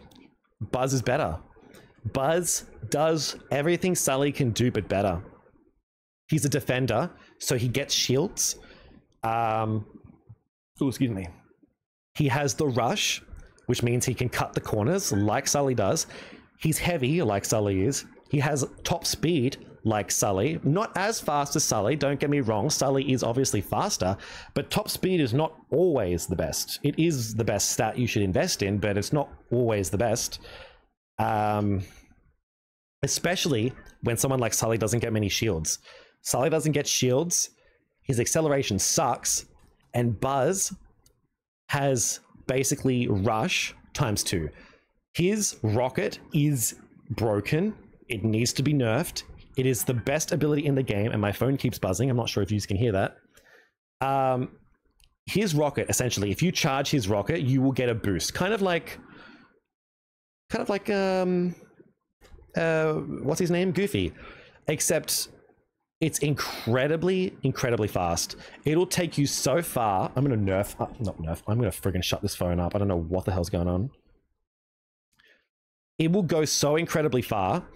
Buzz is better. Buzz does everything Sully can do, but better. He's a defender, so he gets shields. Excuse me. He has the rush, which means he can cut the corners like Sully does. He's heavy like Sully is. He has top speed like Sully. Not as fast as Sully, don't get me wrong. Sully is obviously faster, but top speed is not always the best. It is the best stat you should invest in, but it's not always the best. Especially when someone like Sully doesn't get many shields. Sully doesn't get shields. His acceleration sucks. And Buzz has basically rush times 2. His rocket is broken. It needs to be nerfed. It is the best ability in the game, and my phone keeps buzzing. I'm not sure if you can hear that. His rocket, essentially, if you charge his rocket, you will get a boost. Kind of like what's his name? Goofy. Except it's incredibly, incredibly fast. It'll take you so far. I'm going to nerf, not nerf, I'm going to friggin' shut this phone up. I don't know what the hell's going on. It will go so incredibly far.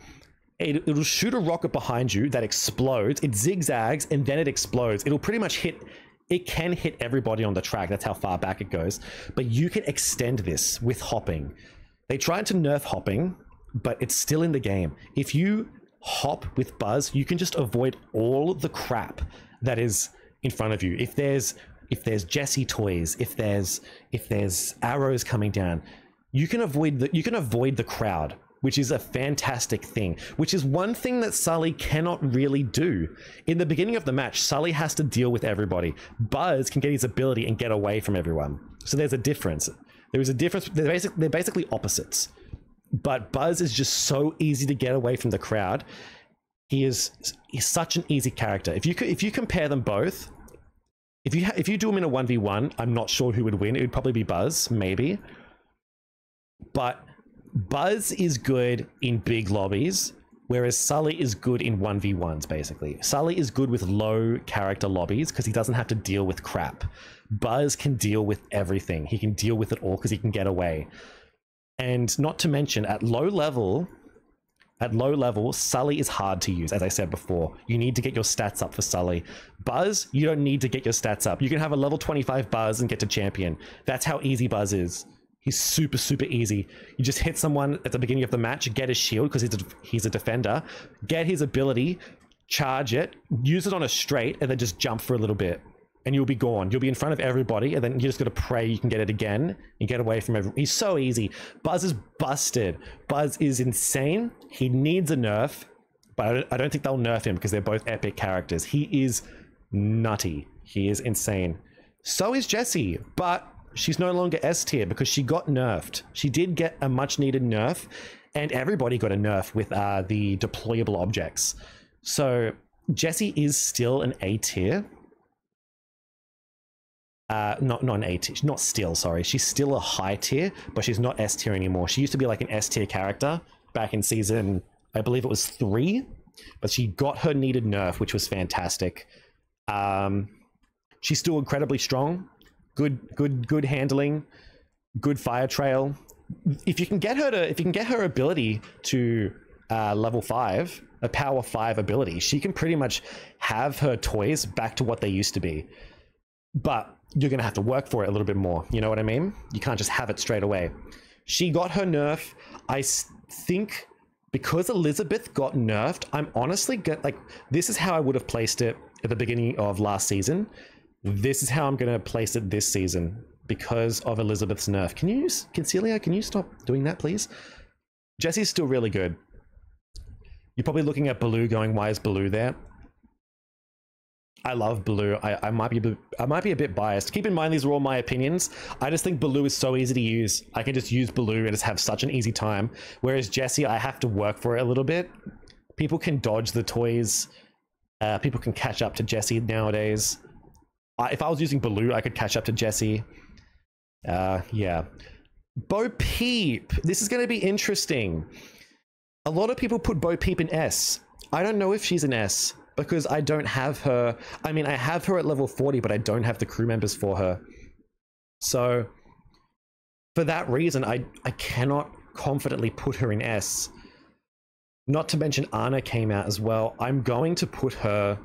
It'll shoot a rocket behind you that explodes. It zigzags and then it explodes. It'll pretty much hit, it can hit everybody on the track. That's how far back it goes. But you can extend this with hopping. They tried to nerf hopping, but it's still in the game. If you hop with Buzz, you can just avoid all the crap that is in front of you. If there's Jessie toys, if there's arrows coming down, you can avoid the crowd, which is a fantastic thing, which is one thing that Sully cannot really do. In the beginning of the match, Sully has to deal with everybody. Buzz can get his ability and get away from everyone. So there's a difference. There is a difference. They're basically opposites. But Buzz is just so easy to get away from the crowd. He's such an easy character. If you compare them both, if you do them in a 1v1, I'm not sure who would win. It would probably be Buzz, maybe. But Buzz is good in big lobbies, whereas Sully is good in 1v1s, basically. Sully is good with low character lobbies because he doesn't have to deal with crap. Buzz can deal with everything. He can deal with it all because he can get away. And not to mention, at low level, Sully is hard to use, as I said before. You need to get your stats up for Sully. Buzz, you don't need to get your stats up. You can have a level 25 Buzz and get to champion. That's how easy Buzz is. He's super, super easy. You just hit someone at the beginning of the match, get his shield because he's a defender, get his ability, charge it, use it on a straight, and then just jump for a little bit. And you'll be gone. You'll be in front of everybody, and then you just got to pray you can get it again and get away from everyone. He's so easy. Buzz is busted. Buzz is insane. He needs a nerf. but I don't think they'll nerf him because they're both epic characters. He is nutty. He is insane. So is Jessie, but she's no longer S tier because she got nerfed. She did get a much needed nerf, and everybody got a nerf with the deployable objects. So Jessie is still an A tier. Not an A tier, not still, sorry. She's still a high tier, but she's not S tier anymore. She used to be like an S tier character back in season, I believe it was 3, but she got her needed nerf, which was fantastic. She's still incredibly strong, good handling, good fire trail. If you can get her ability to level 5, a power 5 ability, she can pretty much have her toys back to what they used to be. But you're going to have to work for it a little bit more. You know what I mean? You can't just have it straight away. She got her nerf. I think because Elizabeth got nerfed, I'm honestly this is how I would have placed it at the beginning of last season. This is how I'm going to place it this season because of Elizabeth's nerf. Celia, can you stop doing that, please? Jessie's still really good. You're probably looking at Baloo going, why is Baloo there? I love Baloo. I might be a bit biased. Keep in mind, these are all my opinions. I just think Baloo is so easy to use. I can just use Baloo and just have such an easy time. Whereas Jessie, I have to work for it a little bit. People can dodge the toys. People can catch up to Jessie nowadays. If I was using Baloo, I could catch up to Jessie. Yeah. Bo Peep. This is going to be interesting. A lot of people put Bo Peep in S. I don't know if she's an S, because I don't have her. I mean, I have her at level 40, but I don't have the crew members for her. So for that reason, I cannot confidently put her in S. Not to mention Anna came out as well. I'm going to put her...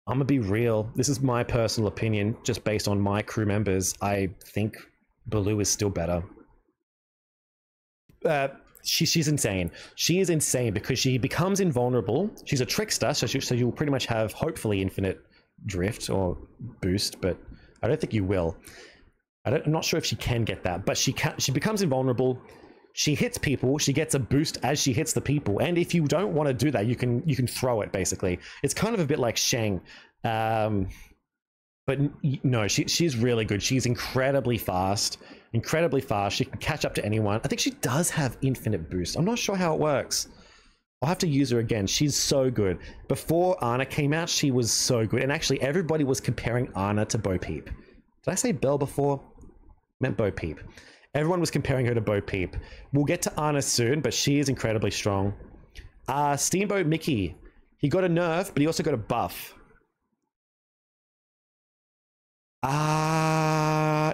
I'm gonna be real. This is my personal opinion, just based on my crew members. I think Baloo is still better. She's insane. She is insane because she becomes invulnerable. She's a trickster, so you'll pretty much have, hopefully, infinite drift or boost, but I don't think you will. I'm not sure if she can get that, but she becomes invulnerable. She hits people. She gets a boost as she hits the people, and if you don't want to do that, you can throw it. Basically, it's kind of a bit like Shang, but no, she's really good. She's incredibly fast. She can catch up to anyone. I think she does have infinite boost. I'm not sure how it works. I'll have to use her again. She's so good. Before Anna came out, she was so good. And actually, everybody was comparing Anna to Bo Peep. Did I say Belle before? I meant Bo Peep. Everyone was comparing her to Bo Peep. We'll get to Anna soon, but she is incredibly strong. Steamboat Mickey. He got a nerf, but he also got a buff.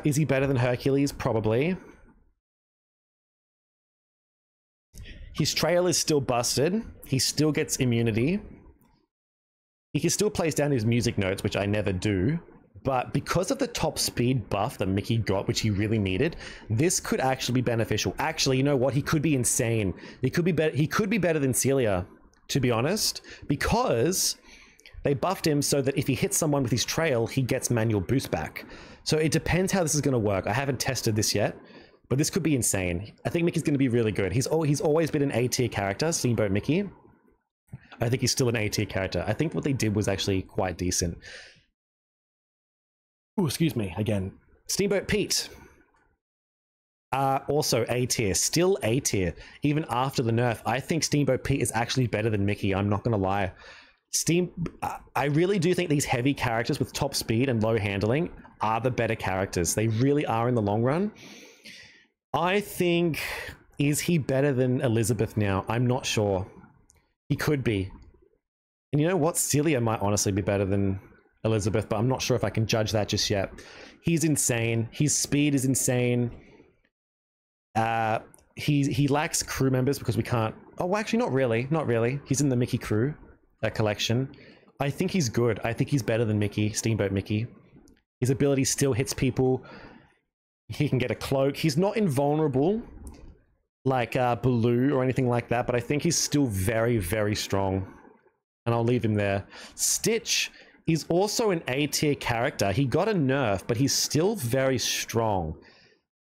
Is he better than Hercules? Probably. His trail is still busted. He still gets immunity. He can still place down his music notes, which I never do. But because of the top speed buff that Mickey got, which he really needed, this could actually be beneficial. Actually, you know what? He could be insane. He could be better than Celia, to be honest, because they buffed him so that if he hits someone with his trail, he gets manual boost back. So it depends how this is going to work. I haven't tested this yet, but this could be insane. I think Mickey's going to be really good. He's always been an A tier character, Steamboat Mickey. I think he's still an A tier character. I think what they did was actually quite decent. Oh, excuse me, again. Steamboat Pete. Also A tier, still A tier, even after the nerf. I think Steamboat Pete is actually better than Mickey, I'm not going to lie. I really do think these heavy characters with top speed and low handling are the better characters. They really are in the long run. I think, is he better than Elizabeth now? I'm not sure. He could be. And you know what? Celia might honestly be better than Elizabeth, but I'm not sure if I can judge that just yet. He's insane. His speed is insane. He lacks crew members because we can't... Oh, actually, not really. He's in the Mickey crew collection. I think he's good. I think he's better than Mickey, Steamboat Mickey. His ability still hits people. He can get a cloak. He's not invulnerable like Baloo or anything like that, but I think he's still very, very strong. And I'll leave him there. Stitch is also an A-tier character. He got a nerf, but he's still very strong.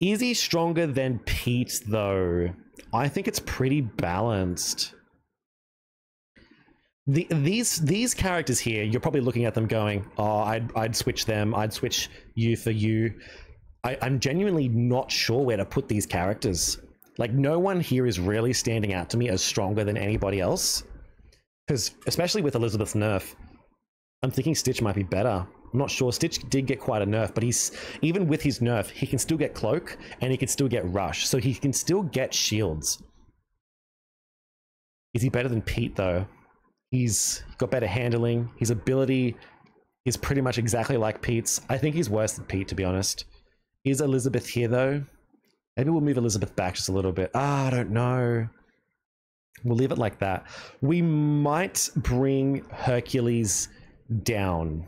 Is he stronger than Pete, though? I think it's pretty balanced. These characters here, you're probably looking at them going, oh, I'd switch them. I'd switch you for you. I'm genuinely not sure where to put these characters. Like, no one here is really standing out to me as stronger than anybody else. Because, especially with Elizabeth's nerf, I'm thinking Stitch might be better. I'm not sure. Stitch did get quite a nerf, but even with his nerf, he can still get Cloak, and he can still get Rush, so he can still get shields. Is he better than Pete, though? He's got better handling. His ability is pretty much exactly like Pete's. I think he's worse than Pete, to be honest. Is Elizabeth here, though? Maybe we'll move Elizabeth back just a little bit. I don't know. We'll leave it like that. We might bring Hercules down.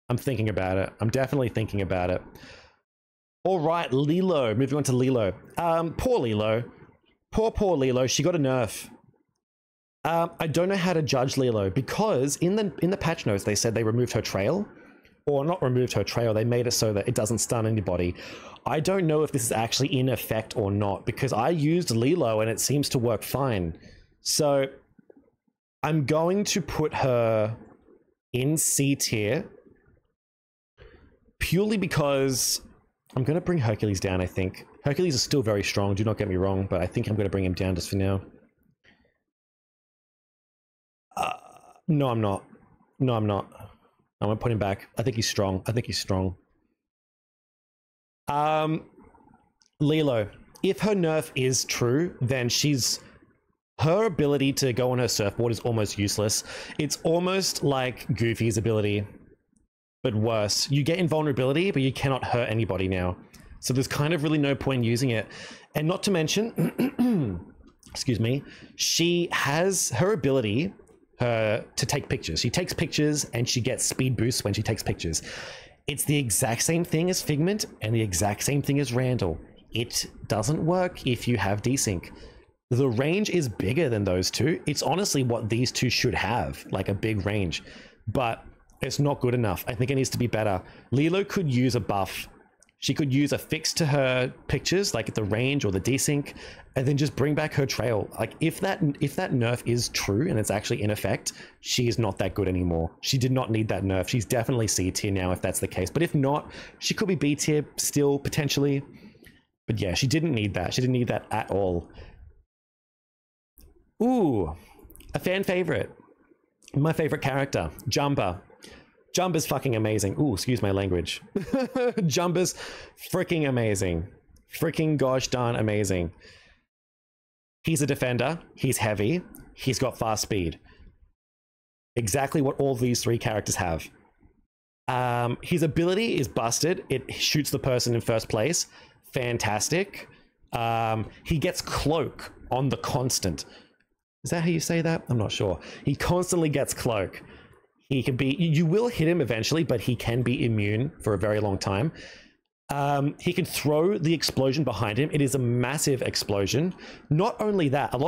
I'm thinking about it. I'm definitely thinking about it. All right, Lilo. Moving on to Lilo. Poor Lilo. Poor Lilo. She got a nerf. I don't know how to judge Lilo because in the patch notes they said they removed her trail. Or not removed her trail, they made it so that it doesn't stun anybody. I don't know if this is actually in effect or not, because I used Lilo and it seems to work fine. So I'm going to put her in C tier, purely because I'm going to bring Hercules down, I think. Hercules is still very strong, do not get me wrong, but I think I'm going to bring him down just for now. No, I'm not. No, I'm not. I'm gonna put him back. I think he's strong. I think he's strong. Lilo. If her nerf is true, then her ability to go on her surfboard is almost useless. It's almost like Goofy's ability, but worse. You get invulnerability, but you cannot hurt anybody now. So there's kind of really no point in using it. And not to mention, excuse me, she has her ability to take pictures. She takes pictures and she gets speed boosts when she takes pictures. It's the exact same thing as Figment and the exact same thing as Randall. It doesn't work if you have desync. The range is bigger than those two. It's honestly what these two should have, like a big range, but it's not good enough. I think it needs to be better. Lilo could use a buff. She could use a fix to her pictures, like the range or the desync, and then just bring back her trail. Like if that nerf is true and it's actually in effect, she is not that good anymore. She did not need that nerf. She's definitely C tier now if that's the case. But if not, she could be B tier still potentially. But yeah, she didn't need that. She didn't need that at all. Ooh, a fan favorite. My favorite character, Jumba. Jumba's fucking amazing. Ooh, excuse my language. Jumba's freaking amazing. Freaking gosh darn amazing. He's a defender. He's heavy. He's got fast speed. Exactly what all these three characters have. His ability is busted. It shoots the person in first place. Fantastic. He gets Cloak on the constant. Is that how you say that? I'm not sure. He constantly gets Cloak. He can be, you will hit him eventually, but he can be immune for a very long time. He can throw the explosion behind him. It is a massive explosion. Not only that, what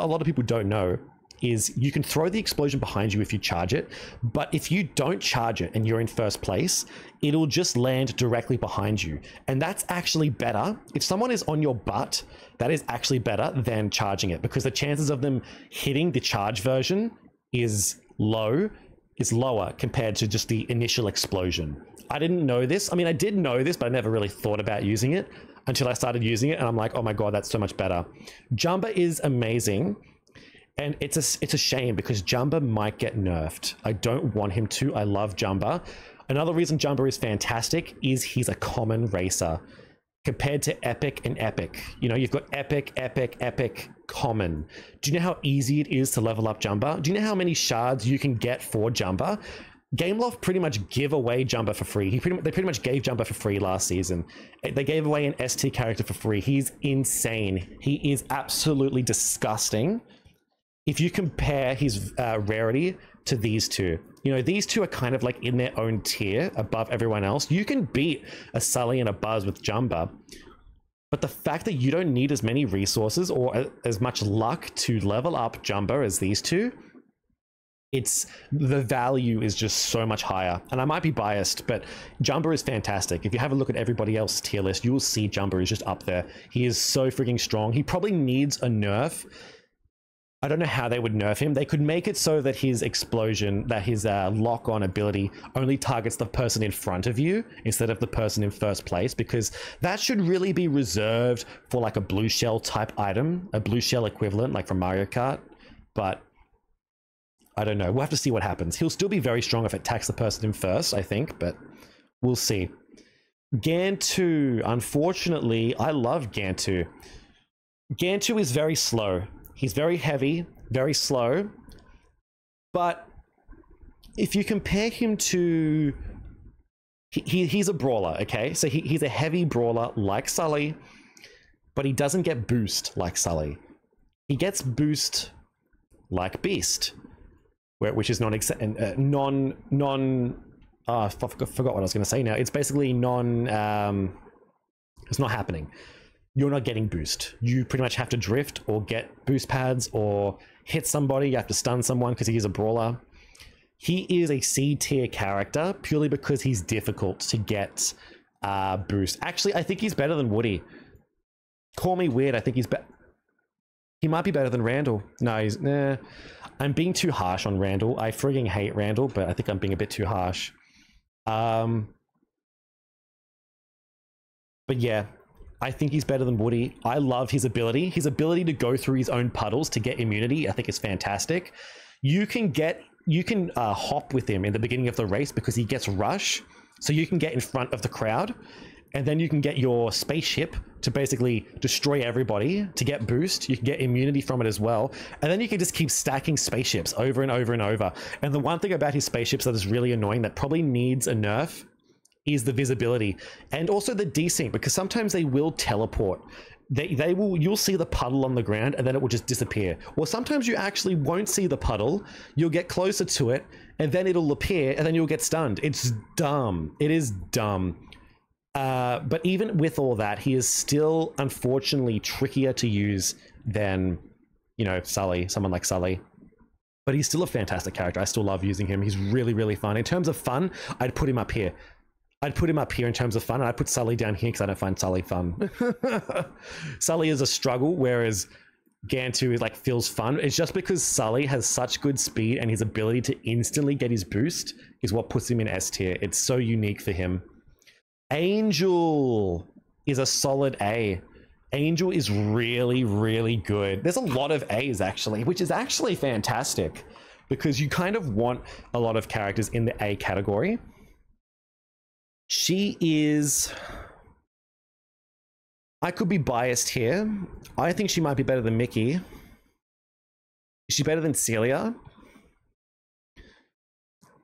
a lot of people don't know is you can throw the explosion behind you if you charge it, but if you don't charge it and you're in first place, it'll just land directly behind you. And that's actually better. If someone is on your butt, that is actually better than charging it, because the chances of them hitting the charge version is lower compared to just the initial explosion. I didn't know this. I mean, I did know this, but I never really thought about using it until I started using it, and I'm like, oh my god, that's so much better. Jumba is amazing, and it's a shame because Jumba might get nerfed. I don't want him to. I love Jumba. Another reason Jumba is fantastic is he's a common racer compared to Epic and Epic. You know, you've got Epic, Epic, Epic, Common. Do you know how easy it is to level up Jumba? Do you know how many shards you can get for Jumba? Gameloft pretty much give away Jumba for free. They pretty much gave Jumba for free last season. They gave away an ST character for free. He's insane. He is absolutely disgusting. If you compare his rarity to these two, you know, these two are kind of like in their own tier above everyone else. You can beat a Sully and a Buzz with Jumba, but the fact that you don't need as many resources or as much luck to level up Jumba as these two, it's the value is just so much higher. And I might be biased, but Jumba is fantastic. If you have a look at everybody else's tier list, you will see Jumba is just up there. He is so freaking strong. He probably needs a nerf. I don't know how they would nerf him. They could make it so that his explosion, that his lock-on ability only targets the person in front of you instead of the person in first place, because that should really be reserved for like a blue shell type item, a blue shell equivalent like from Mario Kart. But I don't know. We'll have to see what happens. He'll still be very strong if it attacks the person in first, I think, but we'll see. Gantu, unfortunately, I love Gantu. Gantu is very slow. He's very heavy, very slow, but if you compare him to... He's a brawler, okay? So he's a heavy brawler like Sully, but he doesn't get boost like Sully. He gets boost like Beast, which is I forgot what I was going to say now. It's basically it's not happening. You're not getting boost. You pretty much have to drift or get boost pads or hit somebody. You have to stun someone because he is a brawler. He is a C tier character purely because he's difficult to get boost. Actually, I think he's better than Woody. Call me weird. I think he's better. He might be better than Randall. No, nah. I'm being too harsh on Randall. I frigging hate Randall, but I think I'm being a bit too harsh. But yeah, I think he's better than Woody. I love his ability. His ability to go through his own puddles to get immunity, I think is fantastic. You can hop with him in the beginning of the race because he gets rush. So you can get in front of the crowd. And then you can get your spaceship to basically destroy everybody to get boost. You can get immunity from it as well. And then you can just keep stacking spaceships over and over and over. And the one thing about his spaceships that is really annoying that probably needs a nerf is the visibility. And also the desync, because sometimes they will teleport. You'll see the puddle on the ground and then it will just disappear. Or sometimes you actually won't see the puddle. You'll get closer to it and then it'll appear and then you'll get stunned. It's dumb. It is dumb. But even with all that, he is still unfortunately trickier to use than, you know, Sully, someone like Sully. But he's still a fantastic character. I still love using him. He's really, really fun. In terms of fun, I'd put him up here. I'd put him up here in terms of fun, and I'd put Sully down here because I don't find Sully fun. Sully is a struggle, whereas Gantu is like feels fun. It's just because Sully has such good speed and his ability to instantly get his boost is what puts him in S tier. It's so unique for him. Angel is a solid A. Angel is really, really good. There's a lot of A's actually, which is actually fantastic because you kind of want a lot of characters in the A category. She is... I could be biased here. I think she might be better than Mickey. Is she better than Celia?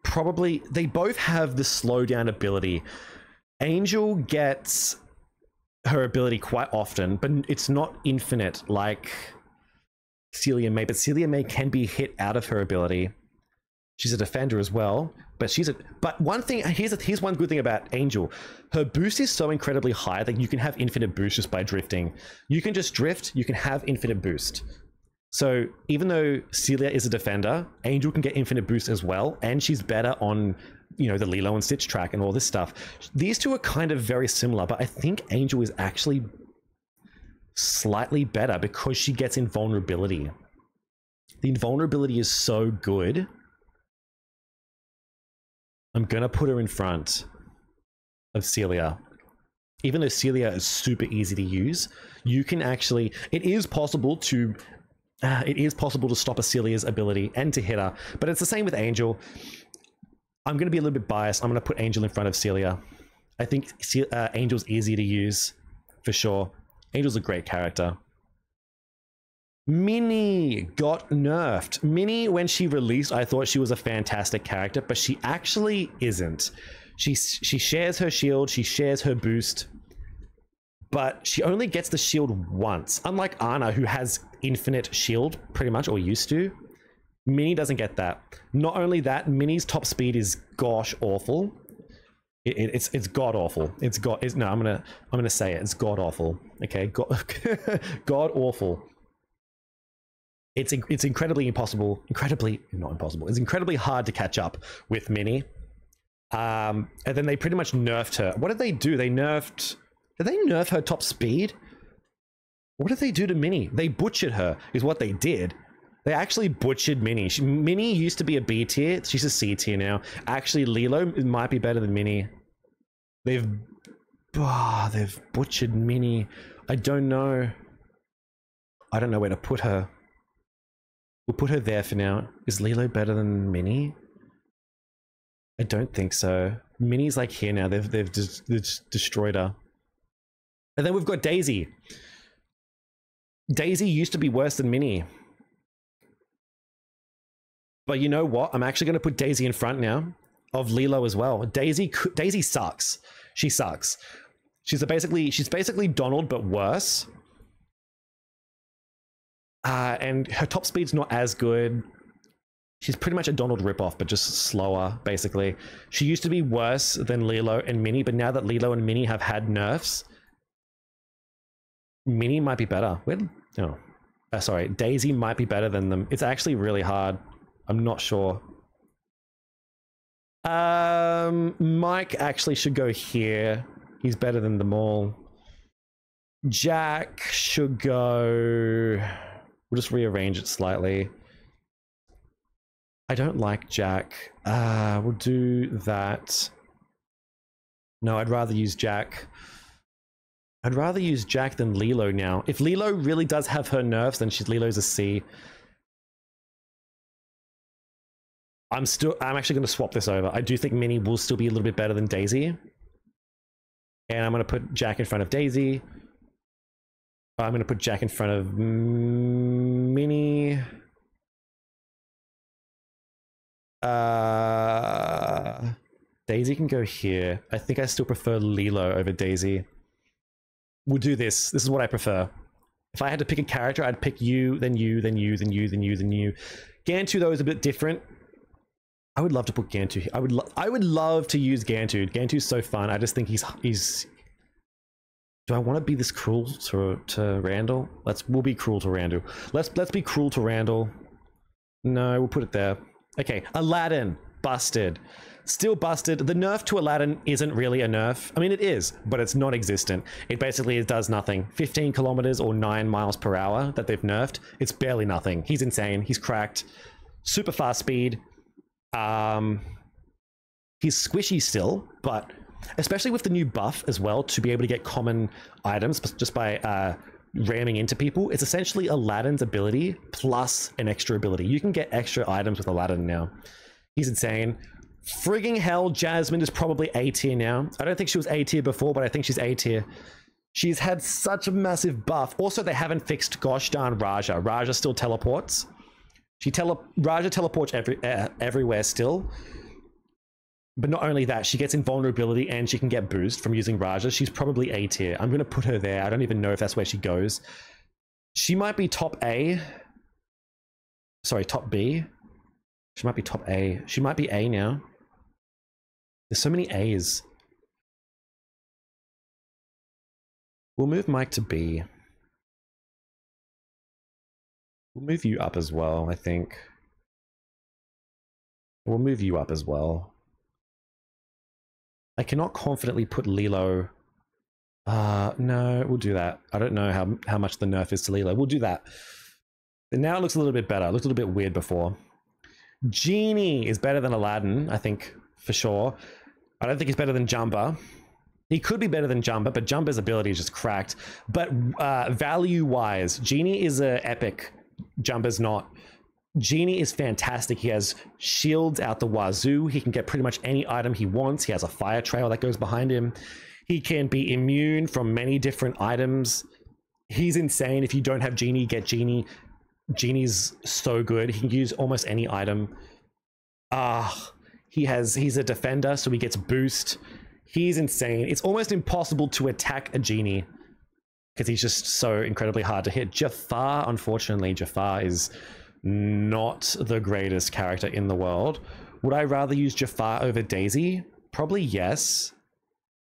Probably. They both have the slowdown ability. Angel gets her ability quite often, but it's not infinite like Celia May. But Celia May can be hit out of her ability. She's a defender as well, but but one thing, here's one good thing about Angel. Her boost is so incredibly high that you can have infinite boost just by drifting. You can just drift, you can have infinite boost. So even though Celia is a defender, Angel can get infinite boost as well, and she's better on, you know, the Lilo and Stitch track and all this stuff. These two are kind of very similar, but I think Angel is actually slightly better because she gets invulnerability. The invulnerability is so good. I'm gonna put her in front of Celia. Even though Celia is super easy to use, you can actually, it is possible to stop a Celia's ability and to hit her, but it's the same with Angel. I'm going to be a little bit biased. I'm going to put Angel in front of Celia. I think Angel's easy to use, for sure. Angel's a great character. Minnie got nerfed. Minnie, when she released, I thought she was a fantastic character, but she actually isn't. She shares her shield, she shares her boost, but she only gets the shield once. Unlike Anna, who has infinite shield, pretty much, or used to. Minnie doesn't get that. Not only that, Minnie's top speed is gosh awful. It's god awful. No, I'm gonna say it. It's god awful. Okay, god awful. it's incredibly impossible, incredibly not impossible. It's incredibly hard to catch up with Minnie. And then they pretty much nerfed her. What did they do? Did they nerf her top speed? What did they do to Minnie? They butchered her, is what they did. They actually butchered Minnie. Minnie used to be a B tier. She's a C tier now. Actually, Lilo might be better than Minnie. They've butchered Minnie. I don't know. I don't know where to put her. We'll put her there for now. Is Lilo better than Minnie? I don't think so. Minnie's like here now. They've just destroyed her. And then we've got Daisy. Daisy used to be worse than Minnie. But you know what? I'm actually going to put Daisy in front now of Lilo as well. Daisy sucks. She sucks. She's basically Donald, but worse. And her top speed's not as good. She's pretty much a Donald ripoff, but just slower, basically. She used to be worse than Lilo and Minnie, but now that Lilo and Minnie have had nerfs, Minnie might be better. Sorry, Daisy might be better than them. It's actually really hard. I'm not sure. Mike actually should go here. He's better than them all. Jack should go... We'll just rearrange it slightly. I don't like Jack. We'll do that. No, I'd rather use Jack. I'd rather use Jack than Lilo now. If Lilo really does have her nerfs, then Lilo's a C. I'm actually going to swap this over. I do think Minnie will still be a little bit better than Daisy. And I'm going to put Jack in front of Daisy. I'm going to put Jack in front of Minnie. Daisy can go here. I think I still prefer Lilo over Daisy. We'll do this. This is what I prefer. If I had to pick a character, I'd pick you, then you, then you, then you, then you, then you. Gantu, though, is a bit different. I would love to put Gantu here. I would love to use Gantu. Gantu's so fun. I just think he's... Do I want to be this cruel to Randall? We'll be cruel to Randall. Let's be cruel to Randall. No, we'll put it there. Okay, Aladdin. Busted. Still busted. The nerf to Aladdin isn't really a nerf. I mean, it is, but it's non-existent. It basically does nothing. 15 kilometers or 9 miles per hour that they've nerfed. It's barely nothing. He's insane. He's cracked. Super fast speed. He's squishy still, but especially with the new buff as well, to be able to get common items just by ramming into people, it's essentially Aladdin's ability plus an extra ability. You can get extra items with Aladdin now. He's insane. Frigging hell, Jasmine is probably A tier now. I don't think she was A tier before, but I think she's A tier. She's had such a massive buff. Also, they haven't fixed gosh darn Raja. Raja still teleports. Raja teleports everywhere still. But not only that, she gets invulnerability and she can get boost from using Raja. She's probably A tier. I'm going to put her there. I don't even know if that's where she goes. She might be top A. Sorry, top B. She might be top A. She might be A now. There's so many A's. We'll move Mike to B. We'll move you up as well, I think. We'll move you up as well. I cannot confidently put Lilo. No, we'll do that. I don't know how much the nerf is to Lilo. We'll do that. And now it looks a little bit better. It looked a little bit weird before. Genie is better than Aladdin, I think, for sure. I don't think he's better than Jumba. He could be better than Jumba, but Jumba's ability is just cracked. But value-wise, Genie is an epic. Jumba's not. Genie is fantastic. He has shields out the wazoo. He can get pretty much any item he wants. He has a fire trail that goes behind him. He can be immune from many different items. He's insane. If you don't have Genie, get Genie. Genie's so good. He can use almost any item. He's a defender, so he gets boost. He's insane. It's almost impossible to attack a Genie because he's just so incredibly hard to hit. Jafar, unfortunately, Jafar is not the greatest character in the world. Would I rather use Jafar over Daisy? Probably yes.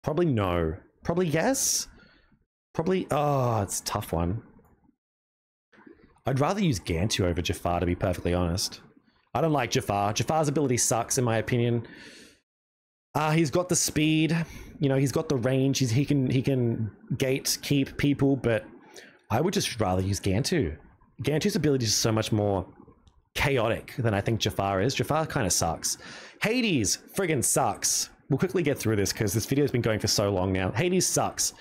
Probably no. Probably yes. Probably... Oh, it's a tough one. I'd rather use Gantu over Jafar, to be perfectly honest. I don't like Jafar. Jafar's ability sucks, in my opinion. He's got the speed, you know, he's got the range, he can gatekeep people, but I would just rather use Gantu. Gantu's ability is so much more chaotic than I think Jafar is. Jafar kind of sucks. Hades friggin' sucks. We'll quickly get through this because this video has been going for so long now. Hades sucks.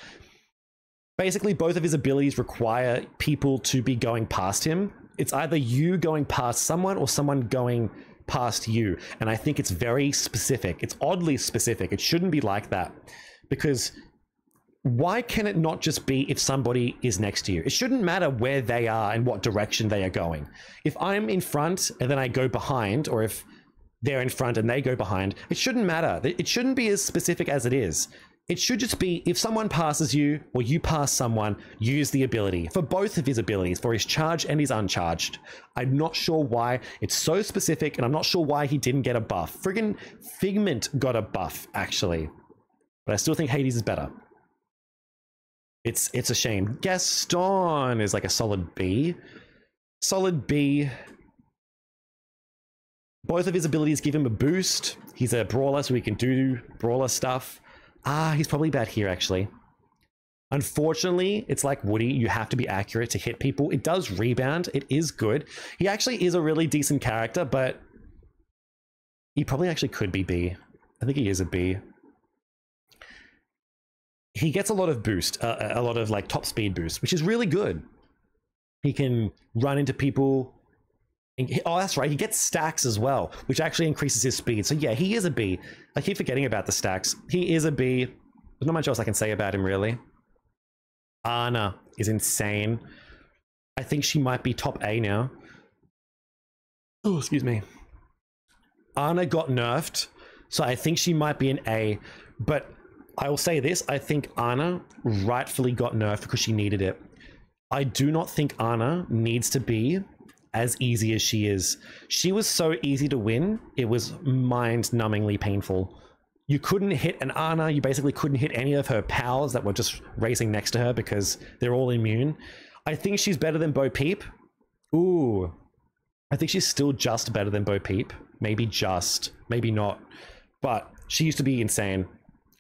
Basically, both of his abilities require people to be going past him. It's either you going past someone or someone going past you. And I think it's very specific. It's oddly specific. It shouldn't be like that. Because why can it not just be if somebody is next to you? It shouldn't matter where they are and what direction they are going. If I'm in front and then I go behind, or if they're in front and they go behind, it shouldn't matter. It shouldn't be as specific as it is. It should just be if someone passes you or you pass someone, use the ability for both of his abilities, for his charge and his uncharged. I'm not sure why it's so specific, and I'm not sure why he didn't get a buff. Friggin' Figment got a buff, actually. But I still think Hades is better. It's a shame. Gaston is like a solid B. Solid B. Both of his abilities give him a boost. He's a brawler, so he can do brawler stuff. He's probably bad here, actually. Unfortunately, it's like Woody. You have to be accurate to hit people. It does rebound. It is good. He actually is a really decent character, but he probably actually could be B. I think he is a B. He gets a lot of boost, a lot of like top speed boost, which is really good. He can run into people. Oh, that's right. He gets stacks as well, which actually increases his speed. So yeah, he is a B. I keep forgetting about the stacks. He is a B. There's not much else I can say about him, really. Ana is insane. I think she might be top A now. Oh, excuse me. Ana got nerfed, so I think she might be an A. But I will say this. I think Ana rightfully got nerfed because she needed it. I do not think Ana needs to be as easy as she is. She was so easy to win, it was mind-numbingly painful. You couldn't hit an Ana, you basically couldn't hit any of her pals that were just racing next to her because they're all immune. I think she's better than Bo Peep. Ooh. I think she's still just better than Bo Peep. Maybe just, maybe not. But she used to be insane.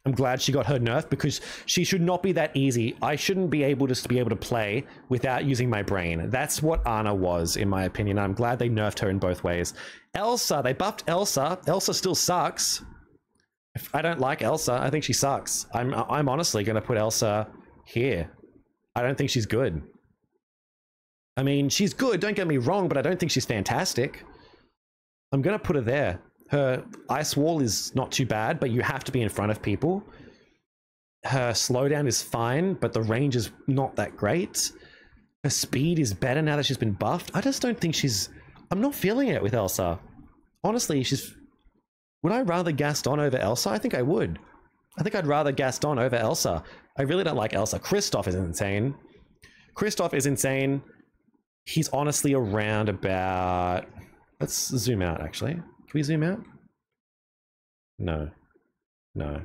I'm glad she got her nerf because she should not be that easy. I shouldn't be able to play without using my brain. That's what Ana was, in my opinion. I'm glad they nerfed her in both ways. Elsa, they buffed Elsa. Elsa still sucks. I don't like Elsa. I think she sucks. I'm honestly going to put Elsa here. I don't think she's good. I mean, she's good, don't get me wrong, but I don't think she's fantastic. I'm going to put her there. Her ice wall is not too bad, but you have to be in front of people. Her slowdown is fine, but the range is not that great. Her speed is better now that she's been buffed. I just don't think she's... I'm not feeling it with Elsa. Honestly, she's... Would I rather Gaston over Elsa? I think I would. I think I'd rather Gaston over Elsa. I really don't like Elsa. Kristoff is insane. Kristoff is insane. He's honestly around about... Let's zoom out, actually. Can we zoom out? No. No.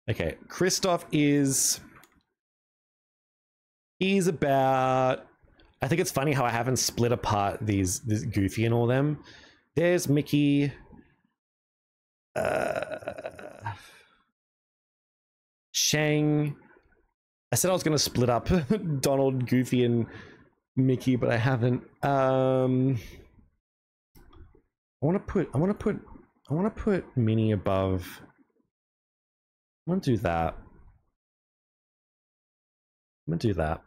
Okay, Kristoff is... He's about... I think it's funny how I haven't split apart this Goofy and all them. There's Mickey... Shang... I said I was going to split up Donald, Goofy, and Mickey, but I haven't. I want to put Minnie above. I want to do that. I'm gonna do that.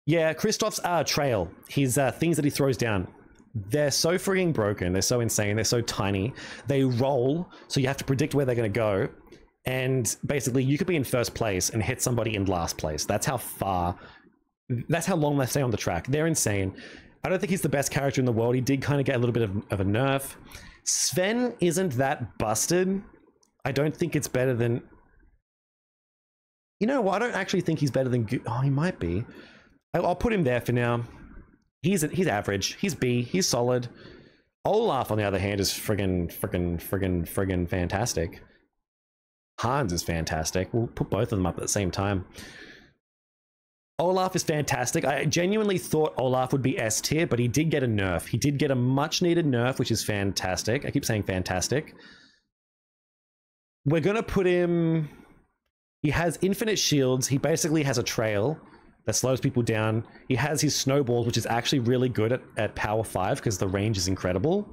Yeah, Kristoff's trail. His things that he throws down. They're so freaking broken. They're so insane. They're so tiny. They roll, so you have to predict where they're going to go. And basically, you could be in first place and hit somebody in last place. That's how far... That's how long they stay on the track. They're insane. I don't think he's the best character in the world. He did kind of get a little bit of a nerf. Sven isn't that busted. I don't think it's better than... You know what? I don't actually think he's better than... Oh, he might be. I'll put him there for now. He's average. He's B. He's solid. Olaf, on the other hand, is friggin' fantastic. Hans is fantastic. We'll put both of them up at the same time. Olaf is fantastic. I genuinely thought Olaf would be S tier, but he did get a nerf. He did get a much needed nerf, which is fantastic. I keep saying fantastic. We're going to put him... He has infinite shields. He basically has a trail that slows people down. He has his snowballs, which is actually really good at power 5 because the range is incredible.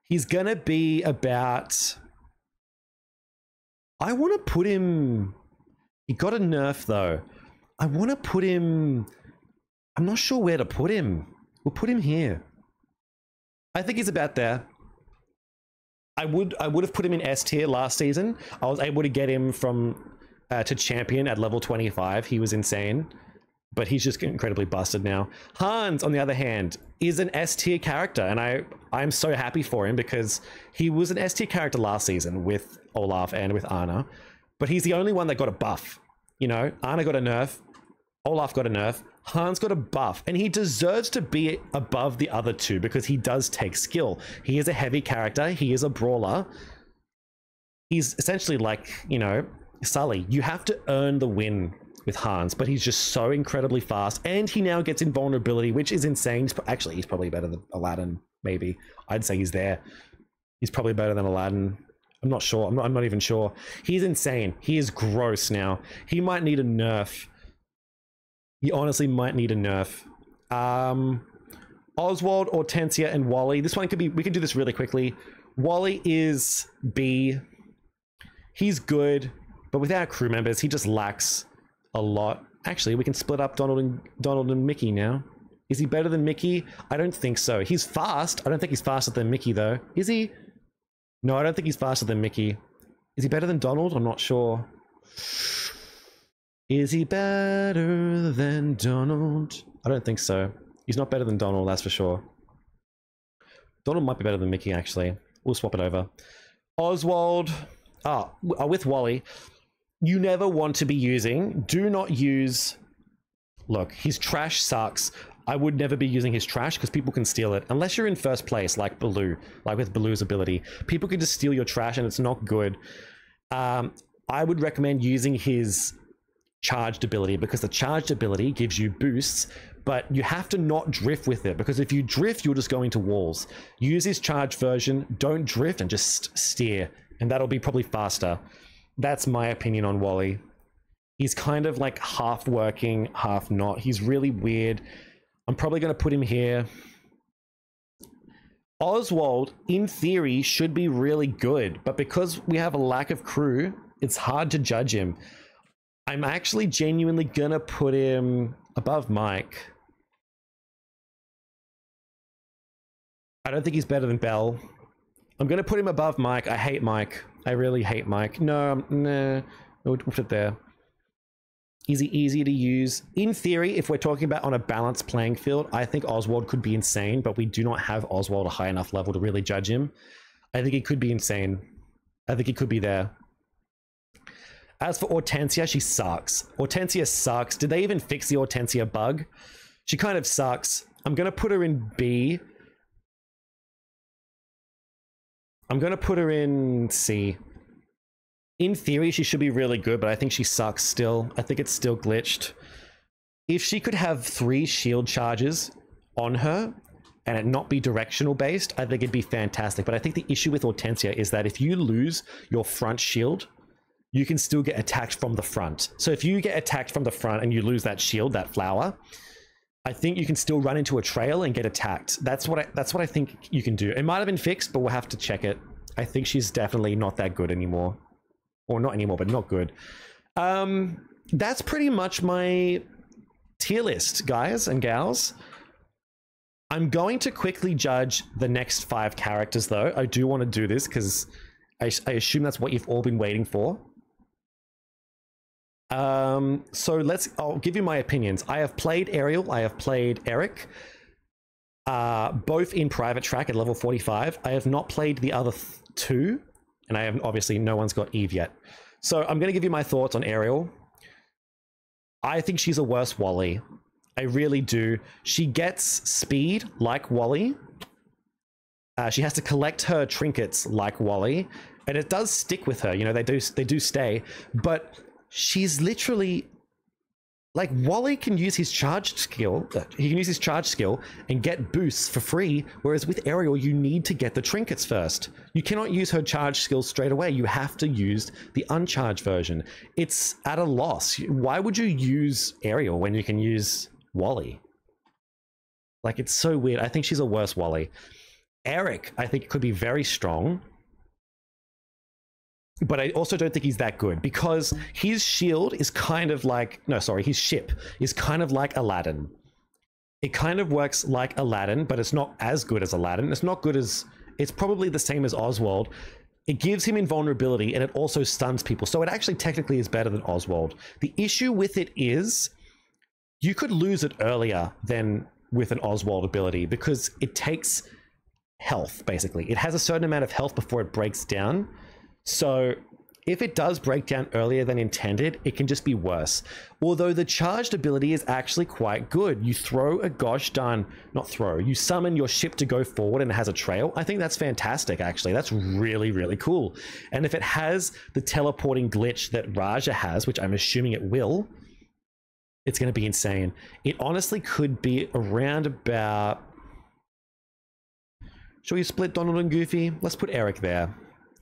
He's going to be about... I want to put him... He got a nerf though. I want to put him... I'm not sure where to put him. We'll put him here. I think he's about there. I would have put him in S tier last season. I was able to get him from to champion at level 25. He was insane, but he's just incredibly busted now. Hans, on the other hand, is an S tier character, and I'm so happy for him because he was an S tier character last season with Olaf and with Anna, but he's the only one that got a buff. You know, Anna got a nerf, Olaf got a nerf, Hans got a buff, and he deserves to be above the other two because he does take skill. He is a heavy character. He is a brawler. He's essentially like, you know, Sully. You have to earn the win with Hans, but he's just so incredibly fast, and he now gets invulnerability, which is insane. Actually, he's probably better than Aladdin, maybe. I'd say he's there. He's probably better than Aladdin. I'm not sure. I'm not even sure. He's insane. He is gross now. He might need a nerf. He honestly might need a nerf. Oswald, Hortensia, and Wally. This one could be... We can do this really quickly. Wally is B. He's good, but without crew members, he just lacks a lot. Actually, we can split up Donald and Mickey now. Is he better than Mickey? I don't think so. He's fast. I don't think he's faster than Mickey, though. Is he? No, I don't think he's faster than Mickey. Is he better than Donald? I'm not sure. Is he better than Donald? I don't think so. He's not better than Donald, that's for sure. Donald might be better than Mickey, actually. We'll swap it over. Oswald. With Wally. You never want to be using... Do not use... Look, his trash sucks. I would never be using his trash because people can steal it. Unless you're in first place, like Baloo. Like with Baloo's ability. People can just steal your trash and it's not good. I would recommend using his charged ability because the charged ability gives you boosts, but you have to not drift with it because if you drift, you'll just go into walls. Use his charged version. Don't drift and just steer. And that'll be probably faster. That's my opinion on Wally. He's kind of like half working, half not. He's really weird. I'm probably going to put him here. Oswald, in theory, should be really good, but because we have a lack of crew, it's hard to judge him. I'm actually genuinely going to put him above Mike. I don't think he's better than Belle. I'm going to put him above Mike. I hate Mike. I really hate Mike. No, nah. We'll put it there. Easy to use. In theory, if we're talking about on a balanced playing field, I think Oswald could be insane, but we do not have Oswald a high enough level to really judge him. I think he could be insane. I think he could be there. As for Hortensia, she sucks. Hortensia sucks. Did they even fix the Hortensia bug? She kind of sucks. I'm going to put her in B. I'm going to put her in C. In theory, she should be really good, but I think she sucks still. I think it's still glitched. If she could have 3 shield charges on her and it not be directional based, I think it'd be fantastic. But I think the issue with Hortensia is that if you lose your front shield, you can still get attacked from the front. So if you get attacked from the front and you lose that shield, that flower, I think you can still run into a trail and get attacked. That's what I think you can do. It might have been fixed, but we'll have to check it. I think she's definitely not that good anymore. Or not anymore, but not good. That's pretty much my tier list, guys and gals. I'm going to quickly judge the next 5 characters, though. I do want to do this because I assume that's what you've all been waiting for. So I'll give you my opinions. I have played Ariel. I have played Eric. Both in private track at level 45. I have not played the other 2. And I haven't, obviously, no one's got Eve yet. So I'm going to give you my thoughts on Ariel. I think she's a worse Wally. I really do. She gets speed like Wally. She has to collect her trinkets like Wally. And it does stick with her. You know, they do stay. But she's literally like Wally can use his charged skill. He can use his charge skill and get boosts for free. Whereas with Ariel, you need to get the trinkets first. You cannot use her charge skill straight away. You have to use the uncharged version. It's at a loss. Why would you use Ariel when you can use Wally? Like, it's so weird. I think she's a worse Wally. Eric, I think, could be very strong. But I also don't think he's that good because his shield is kind of like, no, sorry, his ship is kind of like Aladdin. It kind of works like Aladdin, but it's not as good as Aladdin. It's not good as, it's probably the same as Oswald. It gives him invulnerability and it also stuns people. So it actually technically is better than Oswald. The issue with it is you could lose it earlier than with an Oswald ability because it takes health, basically. It has a certain amount of health before it breaks down. So if it does break down earlier than intended, it can just be worse. Although the charged ability is actually quite good. You throw a gosh darn, not throw, you summon your ship to go forward and it has a trail. I think that's fantastic, actually. That's really, really cool. And if it has the teleporting glitch that Raja has, which I'm assuming it will, it's going to be insane. It honestly could be around about... Shall we split Donald and Goofy? Let's put Eric there.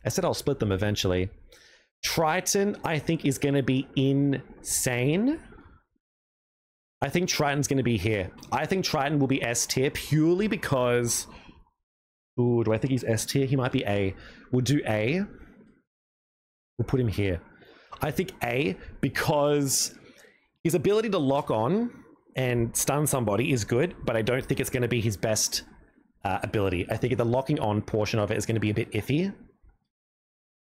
I said I'll split them eventually. Triton, I think, is going to be insane. I think Triton's going to be here. I think Triton will be S tier purely because... Ooh, do I think he's S tier? He might be A. We'll do A. We'll put him here. I think A because his ability to lock on and stun somebody is good, but I don't think it's going to be his best ability. I think the locking on portion of it is going to be a bit iffy.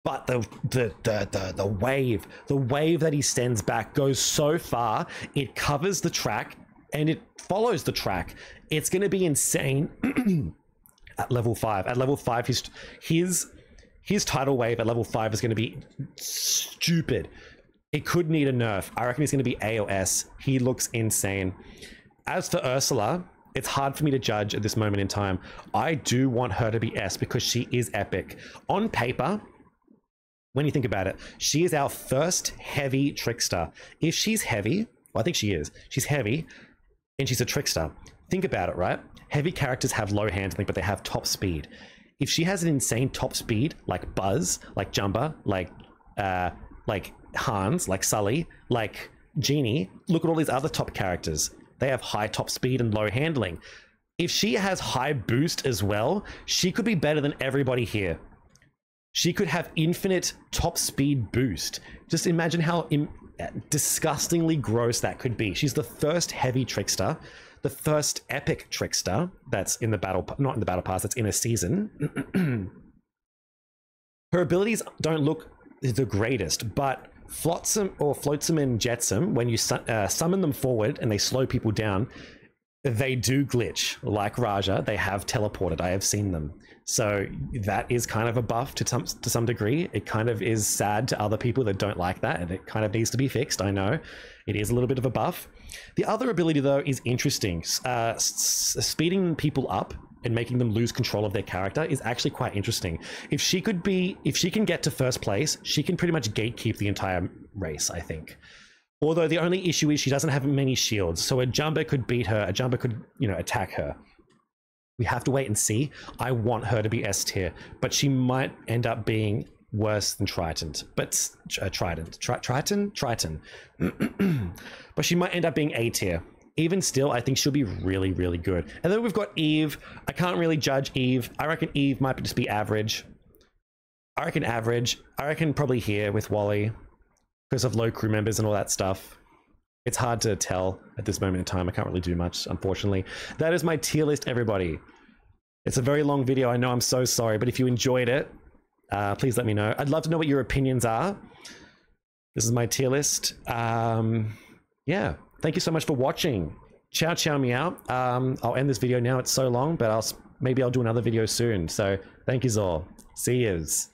But the wave that he sends back goes so far, it covers the track and it follows the track. It's going to be insane at level 5. At level 5, his tidal wave at level 5 is going to be stupid. It could need a nerf. I reckon he's going to be A or S. He looks insane. As for Ursula, it's hard for me to judge at this moment in time. I do want her to be S because she is epic. On paper, when you think about it, she is our first heavy trickster. If she's heavy, well, I think she is. She's heavy, and she's a trickster. Think about it, right? Heavy characters have low handling, but they have top speed. If she has an insane top speed, like Buzz, like Jumba, like Hans, like Sully, like Genie, look at all these other top characters. They have high top speed and low handling. If she has high boost as well, she could be better than everybody here. She could have infinite top speed boost. Just imagine how disgustingly gross that could be. She's the first heavy trickster, the first epic trickster that's in the battle, not in the battle pass, that's in a season. Her abilities don't look the greatest, but Flotsam and Jetsam, when you summon them forward and they slow people down, they do glitch. Like Raja, they have teleported. I have seen them. So that is kind of a buff to some degree. It kind of is sad to other people that don't like that, and it kind of needs to be fixed. I know it is a little bit of a buff. The other ability though is interesting. Speeding people up and making them lose control of their character is actually quite interesting. If she can get to first place, she can pretty much gatekeep the entire race, I think. Although the only issue is she doesn't have many shields, so a Jumba could beat her, a Jumba could, attack her. We have to wait and see. I want her to be S tier, but she might end up being worse than Triton. But Triton. But she might end up being A tier. Even still, I think she'll be really, really good. And then we've got Eve. I can't really judge Eve. I reckon Eve might just be average. I reckon average. I reckon probably here with Wally because of low crew members and all that stuff. It's hard to tell at this moment in time. I can't really do much, unfortunately. That is my tier list, everybody. It's a very long video. I know, I'm so sorry. But if you enjoyed it, please let me know. I'd love to know what your opinions are. This is my tier list. Yeah. Thank you so much for watching. Ciao, ciao, meow. I'll end this video now. It's so long, but maybe I'll do another video soon. So thank you all. See yous.